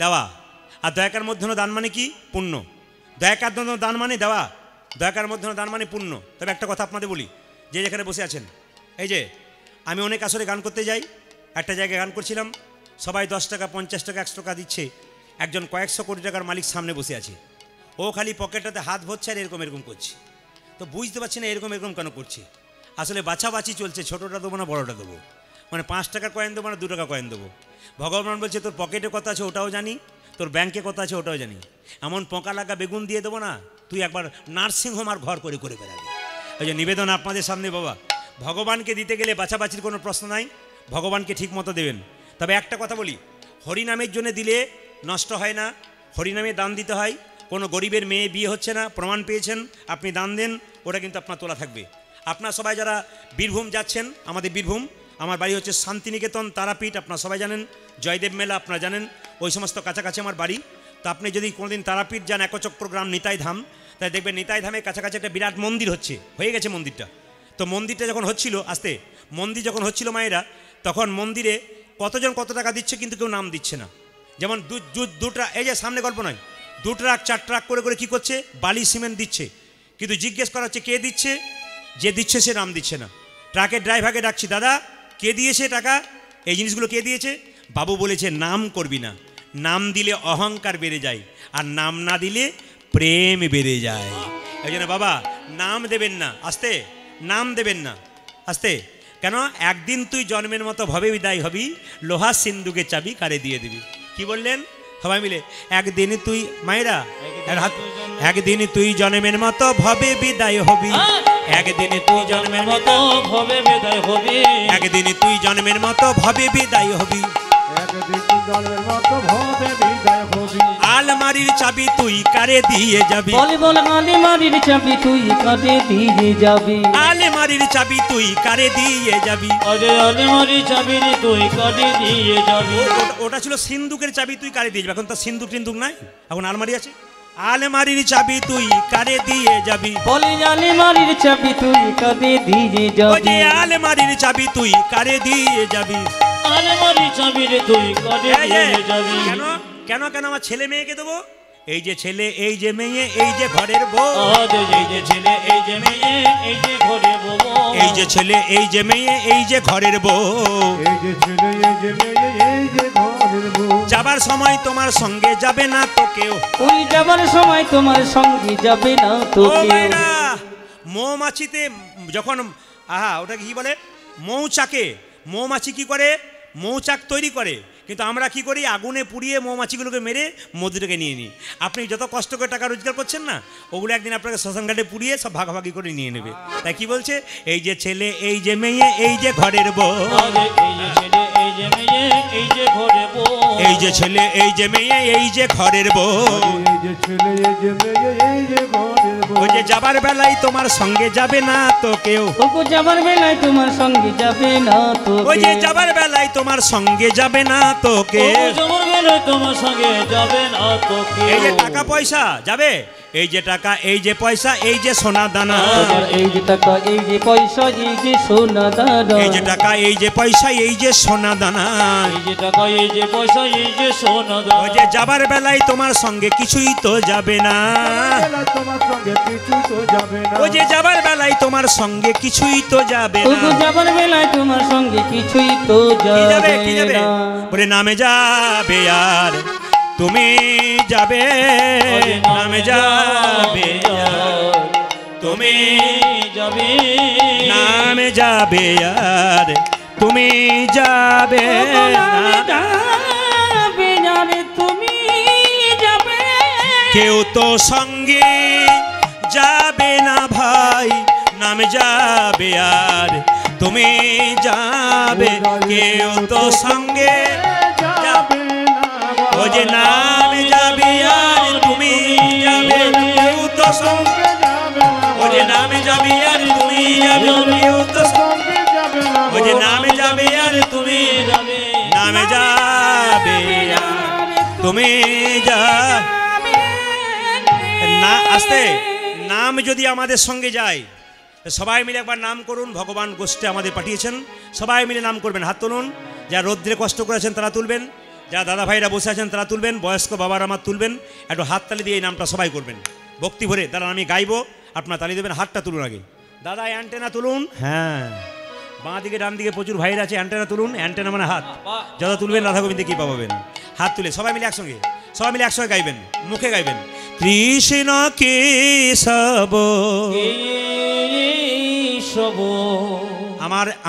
দেওয়া। আর দয়াকার মধ্যে দান মানে কি? পুণ্য। দয়াকার দন্তন দান মানে দেওয়া, দয়াকার মধ্যে দান মানে পুণ্য। তবে একটা কথা আপনাদের বলি, যে যেখানে বসে আছেন, এই যে আমি অনেক আসরে গান করতে যাই, একটা জায়গায় গান করছিলাম, সবাই 10 টাকা 50 টাকা 100 টাকা দিচ্ছে, একজন কয়েকশো কোটি টাকার মালিক সামনে বসে আছে, ও খালি পকেটটাতে হাত ভরছে আর এরকম এরকম করছে। তো বুঝতে পারছি না এরকম এরকম কেন করছে। আসলে বাছাবাছি চলছে, ছোটোটা দেবো না বড়োটা দেবো, মানে 5 টাকার কয়েন দেবো না 2 টাকা কয়েন দেবো। ভগবান বলছে তোর পকেটে কত আছে ওটাও জানি, তোর ব্যাংকে কত আছে ওটাও জানি। এমন পোকা লাগা বেগুন দিয়ে দেবো না, তুই একবার নার্সিংহোম আর ঘর করে করে বেড়াবি। ওই যে নিবেদন আপনাদের সামনে বাবা, ভগবানকে দিতে গেলে বাছাবাছির কোনো প্রশ্ন নাই, ভগবানকে ঠিক মতো দেবেন। তবে একটা কথা বলি, হরিনামের জন্য দিলে নষ্ট হয় না, হরিনামে দান দিতে হয়। কোনো গরিবের মেয়ে বিয়ে হচ্ছে না, প্রমাণ পেয়েছেন, আপনি দান দেন, ওটা কিন্তু আপনার তোলা থাকবে। আপনার সবাই যারা বীরভূম যাচ্ছেন, আমাদের বীরভূম, আমার বাড়ি হচ্ছে শান্তিনিকেতন তারাপীঠ, আপনারা সবাই জানেন, জয়দেব মেলা আপনারা জানেন, ওই সমস্ত কাছাকাছি আমার বাড়ি। তো আপনি যদি কোনোদিন তারাপীঠ যান, একচক্র গ্রাম নিতাই ধাম, তাই দেখবেন নিতাই ধামের কাছাকাছি একটা বিরাট মন্দির হয়ে গেছে মন্দিরটা। তো মন্দিরটা যখন হচ্ছিল, আস্তে মন্দির যখন হচ্ছিল মায়েরা, তখন মন্দিরে কতজন কত টাকা দিচ্ছে কিন্তু কেউ নাম দিচ্ছে না। যেমন দু ট্রাক, এই যে সামনে গল্প নয়, 2 ট্রাক 4 ট্রাক করে করে কী করছে, বালি সিমেন্ট দিচ্ছে, কিন্তু জিজ্ঞেস করা হচ্ছে কে দিচ্ছে, যে দিচ্ছে সে নাম দিচ্ছে না। ট্রাকের ড্রাইভারকে ডাকছি, দাদা কে দিয়েছে টাকা, এই জিনিসগুলো কে দিয়েছে? বাবু বলেছে নাম করবি না, নাম দিলে অহংকার বেড়ে যায়, আর নাম না দিলে প্রেম বেড়ে যায়। এই জন্য বাবা নাম দেবেন না, আস্তে নাম দেবেন না, আস্তে। কেন? একদিন তুই জন্মের মতো ভবে বিদায় হবি, লোহা সিন্ধুকে চাবি কারে দিয়ে দিবি। কি বললেন সবাই মিলে? একদিন তুই, মায়েরা একদিন তুই জন্মের মতো ভবে বিদায় হবি, একদিন তুই জন্মের মতো ভবে বিদায় হবি, একদিন তুই জন্মের মতো ভবে বিদায় হবি, একদিন জন্মের মতো ভবে বিদায় হবি। আলমারির চাবি তুই কারে দিয়ে যাবি, বল বল আলমারির চাবি তুই কারে দিয়ে যাবি, আলমারির চাবি তুই কারে দিয়ে যাবি। আরে আলমারি চাবি তুই কারে দিয়ে যাবি। ওটা ছিল সিন্ধুকের চাবি, তুই কারে দিয়ে যাবি। এখন তো সিন্ধুক টিন্দুক নাই, এখন আলমারি আছে। আলমারির চাবি তুই কারে দিয়ে যাবি, বল আলমারির চাবি তুই কারে দিয়ে ওই যে যাবি, আলমারির চাবি তুই কারে দিয়ে যাবি। আলমারি চাবি তুই কারে এই যে, দিয়ে যাবি। কেন কেন কেন আমার ছেলে মেয়েকে দেবো? এই যে ছেলে, এই যে মেয়ে, এই যে ঘরের বউ, আজ এই যে ছেলে, এই যে মেয়ে, এই যে ঘরে বউ, এই যে ছেলে, এই যে মেয়ে, এই যে ঘরের বউ। এই যে ছেলে, এই যে মেয়ে, এই যে ঘরের বউ। যাবার সময় তোমার সঙ্গে যাবে না তো কেউ, ওই যাবার সময় তোমার সঙ্গে যাবে না তো ও কেউ। মায়েরা, মৌমাছিতে যখন ওটা কি বলে, মৌচাকে, মৌমাছি কি করে, মৌচাক তৈরি করে, কিন্তু আমরা কি করি, আগুনে পুড়িয়ে মৌমাছিগুলোকে মেরে মধুটাকে নিয়ে নিই। আপনি যত কষ্ট করে টাকা রোজগার করছেন না, ওগুলো একদিন আপনাকে শ্মশানঘাটে পুড়িয়ে সব ভাগাভাগি করে নিয়ে নেবে। তাই কি বলছে, এই যে ছেলে, এই যে মেয়ে, এই যে ঘরের বউ, আজ এই যে ছেলে, এই যে মেয়ে, এই যে ঘরে বউ, এই যে ছেলে, এই যে মেয়ে, এই যে ঘরের বউ। এই যে ছেলে, এই যে মেয়ে, এই যে ঘরের বউ। ওই যে যাবার বেলায় তোমার সঙ্গে যাবে না তো কেউ, ওগো যাবার বেলায় তোমার সঙ্গে যাবে না তো ওই যে কেউ। যাবার বেলায় তোমার সঙ্গে যাবে না তো ও কেউ। জমর গেলে তোমার সঙ্গে যাবে না তো কেউ। এই যে টাকা পয়সা যাবে, এই যে টাকা, এই যে পয়সা, এই যে সোনা দানা, তোমার এই যে টাকা, এই যে পয়সা, এই যে সোনা দানা, এই যে টাকা, এই যে পয়সা, এই যে সোনা দানা। এই যে টাকা, এই যে পয়সা, এই যে সোনা ওই যে যাবার বেলায় তোমার সঙ্গে কিছুই তো যাবে না, বেলা তোমার সঙ্গে কিছু তো যাবে না। ওই যে যাবার বেলায় তোমার সঙ্গে কিছুই তো যাবে ওগো না। যাবার বেলায় তোমার সঙ্গে কিছুই তো কি যাবে, কি যাবে যাবে? না। বলে নামে যাবে আর তুমি যাবে, নামে যাবে আর তুমি যাবে, নামে যাবে আর তুমি যাবে ওগো নামে না। যাবে না রে তুমি যাবে, কেউ তো সঙ্গে যাবে না ভাই, নামে যাবে আর তুমি যাবে, কেউ তো সঙ্গে যাবে। যাবে না ও ও যে নামে যাবে আর তুমি যাবে কেউ তো সঙ্গে যাবে না ও যে নামে যাবে আর তুমি যাবে কেউ তো সঙ্গে যাবে না ও যে নামে যাবে আর তুমি যাবে নামে যাবে আর তুমি যা না আস্তে নাম যদি আমাদের সঙ্গে যায় সবাই মিলে একবার নাম করুন। ভগবান গোষ্ঠী আমাদের পাঠিয়েছেন, সবাই মিলে নাম করবেন। হাত তুলুন। যারা রৌদ্রে কষ্ট করেছেন তারা তুলবেন, যারা দাদা ভাইরা বসে আছেন তারা তুলবেন, বয়স্ক বাবার আমার তুলবেন। একটু হাততালি দিয়ে এই নামটা সবাই করবেন ভক্তি ভরে। দাদা আমি গাইবো, আপনার তালি দেবেন। হাতটা তুলুন আগে। দাদা অ্যান্টেনা তুলুন। হ্যাঁ, বাঁ দিকে ডান দিকে প্রচুর ভাইরা আছে, অ্যান্টেনা তুলুন। অ্যান্টেনা মানে হাত, যত তুলবেন রাধা গোবিন্দে কি পাবেন। হাত তুলে সবাই মিলে একসঙ্গে, সবাই মিলে একসঙ্গে গাইবেন, মুখে গাইবেন। কৃষ্ণ কেশব। কেশব।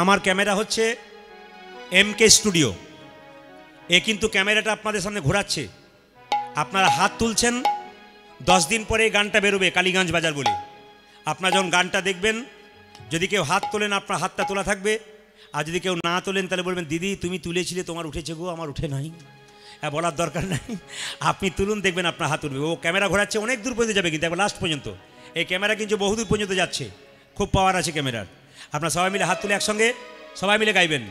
আমার ক্যামেরা হচ্ছে MK স্টুডিও। এ কিন্তু ক্যামেরাটা আপনাদের সামনে ঘোরাচ্ছে, আপনারা হাত তুলছেন। 10 দিন পরে এই গানটা বেরোবে কালীগঞ্জ বাজার বলে। আপনারা যখন গানটা দেখবেন, যদি কেউ হাত তোলেন আপনার হাতটা তোলা থাকবে, আর যদি কেউ না তোলেন তাহলে বলবেন দিদি তুমি তুলেছিলে, তোমার উঠেছে গো, আমার উঠে নাই। হ্যাঁ, বলার দরকার নাই, আপনি তুলুন, দেখবেন আপনার হাত উঠবে। ও ক্যামেরা ঘোরাচ্ছে, অনেক দূর পর্যন্ত যাবে, কিন্তু একবার লাস্ট পর্যন্ত। এই ক্যামেরা কিন্তু বহুদূর পর্যন্ত যাচ্ছে, খুব পাওয়ার আছে ক্যামেরার। আপনারা সবাই মিলে হাত তুলে একসঙ্গে সবাই মিলে গাইবেন।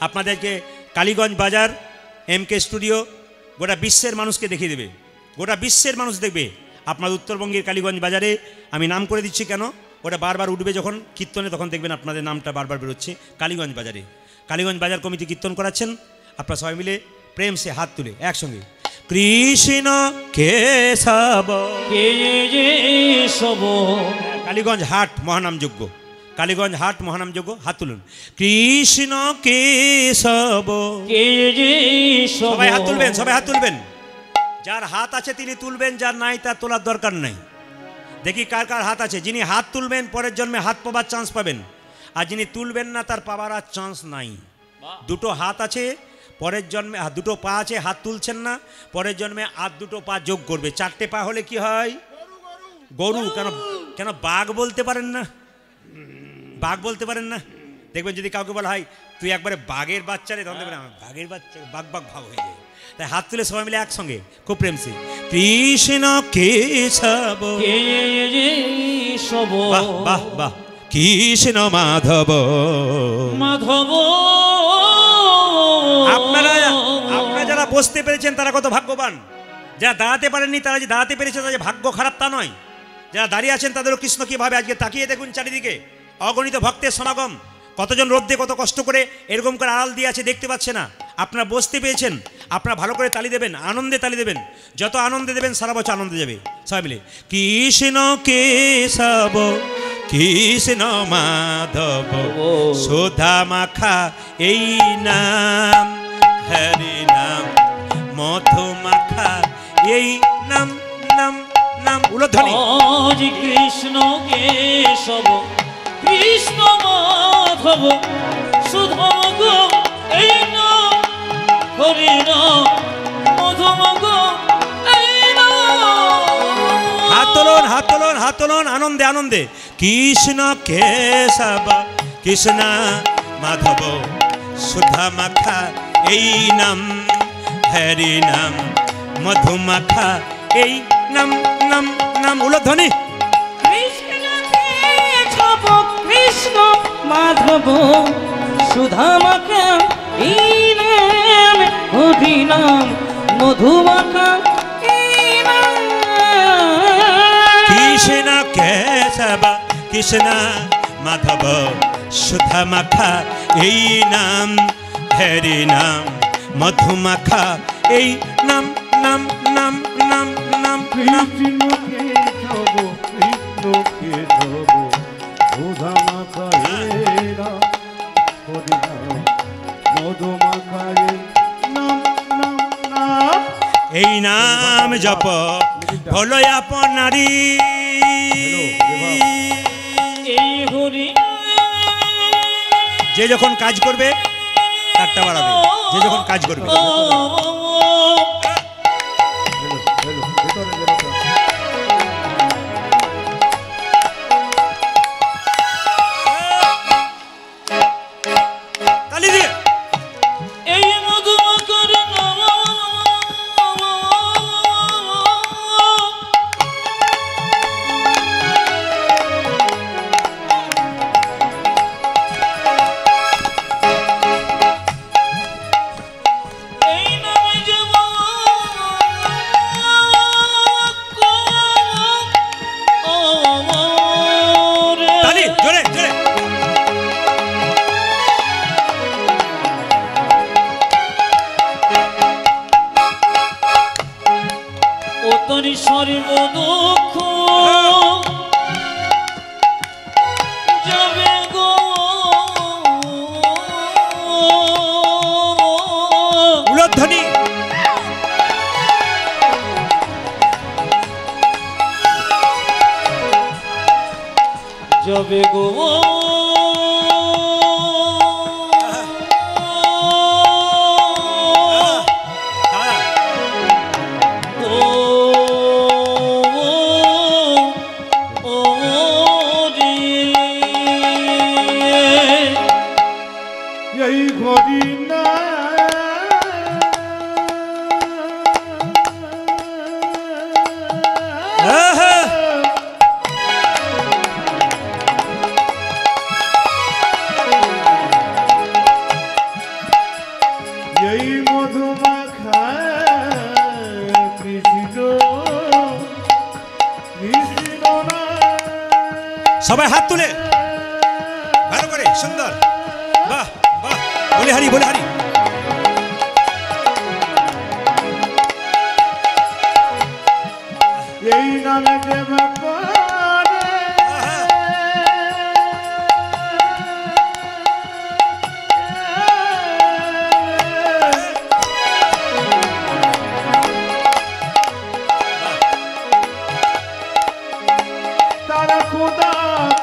আপনাদেরকে কালীগঞ্জ বাজার MK স্টুডিও গোটা বিশ্বের মানুষকে দেখিয়ে দেবে, গোটা বিশ্বের মানুষ দেখবে। আপনার উত্তরবঙ্গের কালীগঞ্জ বাজারে আমি নাম করে দিচ্ছি কেন, ওটা বারবার উঠবে যখন কীর্তনে, তখন দেখবেন আপনাদের নামটা বারবার বেরোচ্ছে কালীগঞ্জ বাজারে। কালীগঞ্জ বাজার কমিটি কীর্তন করাচ্ছেন। আপনারা সবাই মিলে প্রেম সে হাত তুলে একসঙ্গে কৃষ্ণ কেশব কেশব। কালীগঞ্জ হাট মহানামযোগ্য, কালীগঞ্জ হাট মহানামযোগ্য। হাত তুলুন। কৃষ্ণ কেশব। কেশব। সবাই হাত তুলবেন, সবাই হাত তুলবেন। যার হাত আছে তিনি তুলবেন, যার নাই তার তোলার দরকার নাই। দেখি কার কার হাত আছে। যিনি হাত তুলবেন পরের জন্মে হাত পাবার চান্স পাবেন, আর যিনি তুলবেন না তার পাবার আর চান্স নাই। দুটো হাত আছে, পরের জন্মে দুটো পা আছে, হাত তুলছেন না, পরের জন্মে আর দুটো পা যোগ করবে। 4টে পা হলে কি হয়? গরু। কেন কেন বাঘ বলতে পারেন না? বাঘ বলতে পারেন না? দেখবেন যদি কাউকে বলা হয় তুই একবারে বাঘের বাচ্চা রে, তখন দেখবেন বাঘের বাচ্চা, বাঘ বাঘ ভাব হয়ে যায়। তাই হাত তুলে সবাই মিলে একসঙ্গে খুব প্রেম সে কৃষ্ণ কেশব। কেশব। বাহ বাহ বাহ। কৃষ্ণ মাধব। মাধব। আপনারা যারা বসতে পেরেছেন তারা কত ভাগ্যবান। যারা দাঁড়াতে পারেননি তারা যে দাঁড়াতে পেরেছে তাদের ভাগ্য খারাপ তা নয়। যারা দাঁড়িয়ে আছেন তাদেরও কৃষ্ণ কীভাবে আজকে তাকিয়ে দেখুন চারিদিকে অগণিত ভক্তের সমাগম। কতজন রোদ্দে কত কষ্ট করে এরকম করে আড়াল দিয়ে আছে, দেখতে পাচ্ছে না। আপনারা বসতে পেয়েছেন, আপনারা ভালো করে তালি দেবেন, আনন্দে তালি দেবেন। যত আনন্দে দেবেন সারা বছর আনন্দে যাবে। সবাই মিলে কৃষ্ণ কেশব কৃষ্ণ মাধব সুধা মাখা এই নাম, হরি নাম মধু মাখা এই নাম, নাম নাম উলধ্বনি। কৃষ্ণ কেশব কৃষ্ণ মাধব সুধা এই নাম, হরি নাম মধু মাখা এই নাম। হাত তোলন, হাত তোলন, হাত তোলন, আনন্দে আনন্দে। কৃষ্ণ কেশব কৃষ্ণ মাধব সুধা মাখা এই নাম, হরি নাম মধু মাখা এই নাম, নাম নাম উলধ্বনি। কৃষ্ণ কেশব কৃষ্ণ মাধব সুধা মাখা এই নাম, হরি নাম মধু মাখা এই নাম। কৃষ্ণ কেশব কৃষ্ণ মাধব সুধা মাখা এই নাম, হরি নাম মধু মাখা এই নাম, নাম নাম নাম নাম নাম। কৃষ্ণ কেশব কৃষ্ণ কেশব সুধা মাখা এই নাম, হরি নাম মধু মাখা এই নাম, নাম নাম। এই নাম জপ হলো আপনারি। এই হরি যে যখন কাজ করবে তারটা বাড়াবে, যে যখন কাজ করবে। হেলো, হেলো, ভেতরে বেরো তো। তালি দিয়ে এই মধু মাখার নাম সর্ব দুঃখ যাবে গো উলধ্বনি যাবে গো এই ঘড়ি না এই মধুমাখা কৃষ্ণ কৃষ্ণ না সবাই হাত তুলে ভালো করে সুন্দর বাহ বাহ বলে হারি বলে হারি এই নামে দেব করে তারা খোদা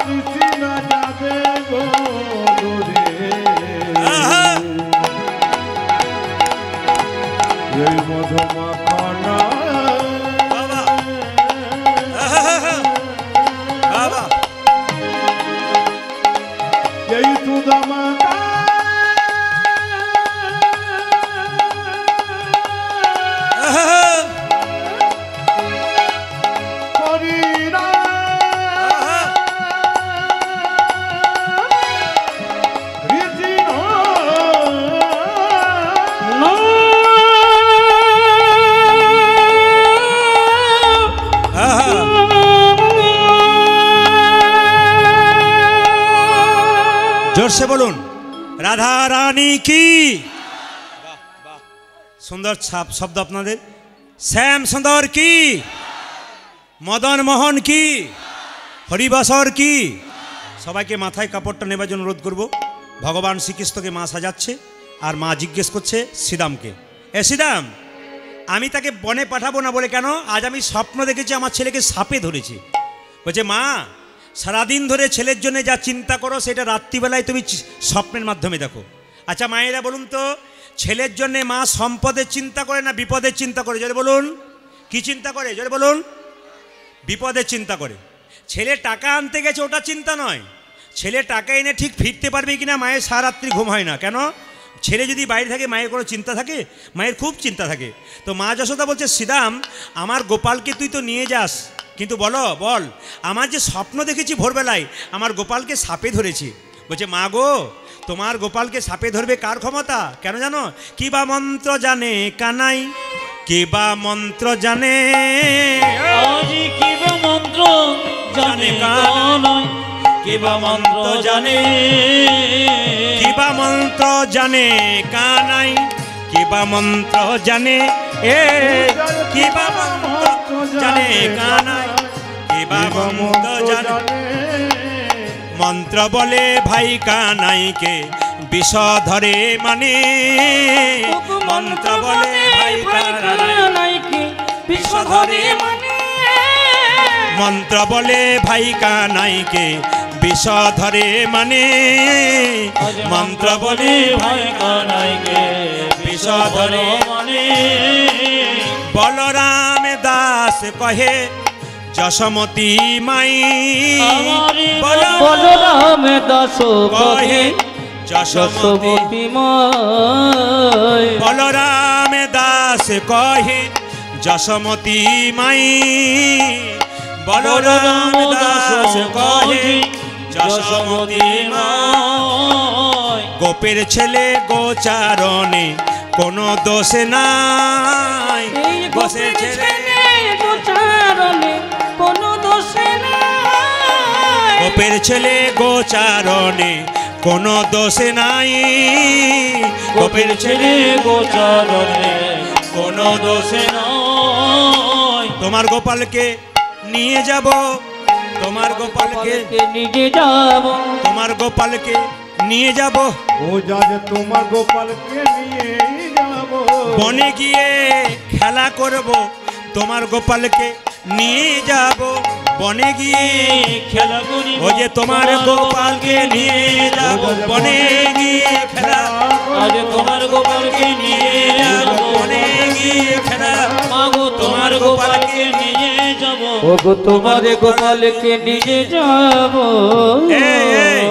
কৃষ্ণ যাবে গো দূরে এই মধুমাখানা বাবা এই সুদামাকা করিরা কৃষ্ণ জোরসে বলুন রাধা রানী কি সুন্দর ছাপ শব্দ আপনাদের শ্যাম সুন্দর কি মদন মোহন কি হরিবাসর কি সবাইকে মাথায় কাপড়টা নেবার জন্য অনুরোধ করব ভগবান শ্রীকৃষ্ণকে মা সাজাচ্ছে আর মা জিজ্ঞেস করছে শ্রীদামকে এ শ্রীদাম আমি তাকে বনে পাঠাবো না বলে কেন আজ আমি স্বপ্ন দেখেছি আমার ছেলেকে সাপে ধরেছে বলছে মা সারাদিন ধরে ছেলের জন্য যা চিন্তা করো সেটা রাত্রিবেলায় তুমি স্বপ্নের মাধ্যমে দেখো আচ্ছা মায়েরা বলুন তো ছেলের জন্য মা সম্পদের চিন্তা করে না বিপদের চিন্তা করে জোরে বলুন কি চিন্তা করে জোরে বলুন বিপদের চিন্তা করে ছেলে টাকা আনতে গেছে ওটা চিন্তা নয় ছেলে টাকা এনে ঠিক ফিরতে পারবে কিনা মায়ের সারাত্রি ঘুম হয় না কেন ছেলে যদি বাইরে থাকে মায়ের কোনো চিন্তা থাকে মায়ের খুব চিন্তা থাকে তো মা যশোদা বলছে শ্রীদাম আমার গোপালকে তুই তো নিয়ে যাস কিন্তু বল আমার যে স্বপ্ন দেখেছি ভোরবেলায় আমার গোপালকে সাপে ধরেছি বলছে মা গো তোমার গোপালকে সাপে ধরবে কার ক্ষমতা কেন জানো কি বা মন্ত্র জানে কানাই কি বা মন্ত্র জানে আজি কি বা মন্ত্র জানে কানাই কি বা মন্ত্র জানে কি বা মন্ত্র জানে কানাই কি বা মন্ত্র জানে এ কি বা মন্ত্র জানে কানাই কি বা মন্ত্র জানে মন্ত্র বলে ভাই কানাইকে বিষ ধরে মানে মন্ত্র বলে ভাই কানাইকে বিষ ধরে মানে মন্ত্র বলে ভাই কানাইকে বিষ ধরে মানে মন্ত্র বলে ভাই কানাইকে বিষ ধরে মানে বলরাম দাস কহে যশোমতী মাই বলরাম দাস কহে যশোমতী মাই বলরাম দাস কহে যশোমতী মাই বলরাম দাস কহে যশোমতী মাই গোপের ছেলে গোচারণে কোনো দোষ নাই গোপের ছেলে গোচারণে কোনো দোষ নাই গোপের ছেলে গোচারণে কোনো দোষ নাই গোপের ছেলে গোচারণে কোনো দোষ নয় তোমার গোপালকে নিয়ে যাব, তোমার গোপালকে, নিজে যাব, তোমার গোপালকে নিয়ে যাব, ও যাজ তোমার গোপালকে নিয়ে যাব, বনে গিয়ে খেলা করব, তোমার গোপালকে নিয়ে যাব, বনে গিয়ে খেলা করি ও যে তোমার গোপালকে নিয়ে যাব, বনে গিয়ে খেলা, আজ তোমার গোপালকে নিয়ে যাব, বনে গিয়ে খেলা, মাগো তোমার গোপালকে নিয়ে যাব, ওগো তোমার গোপালকে নিজে যাব। এই, এই,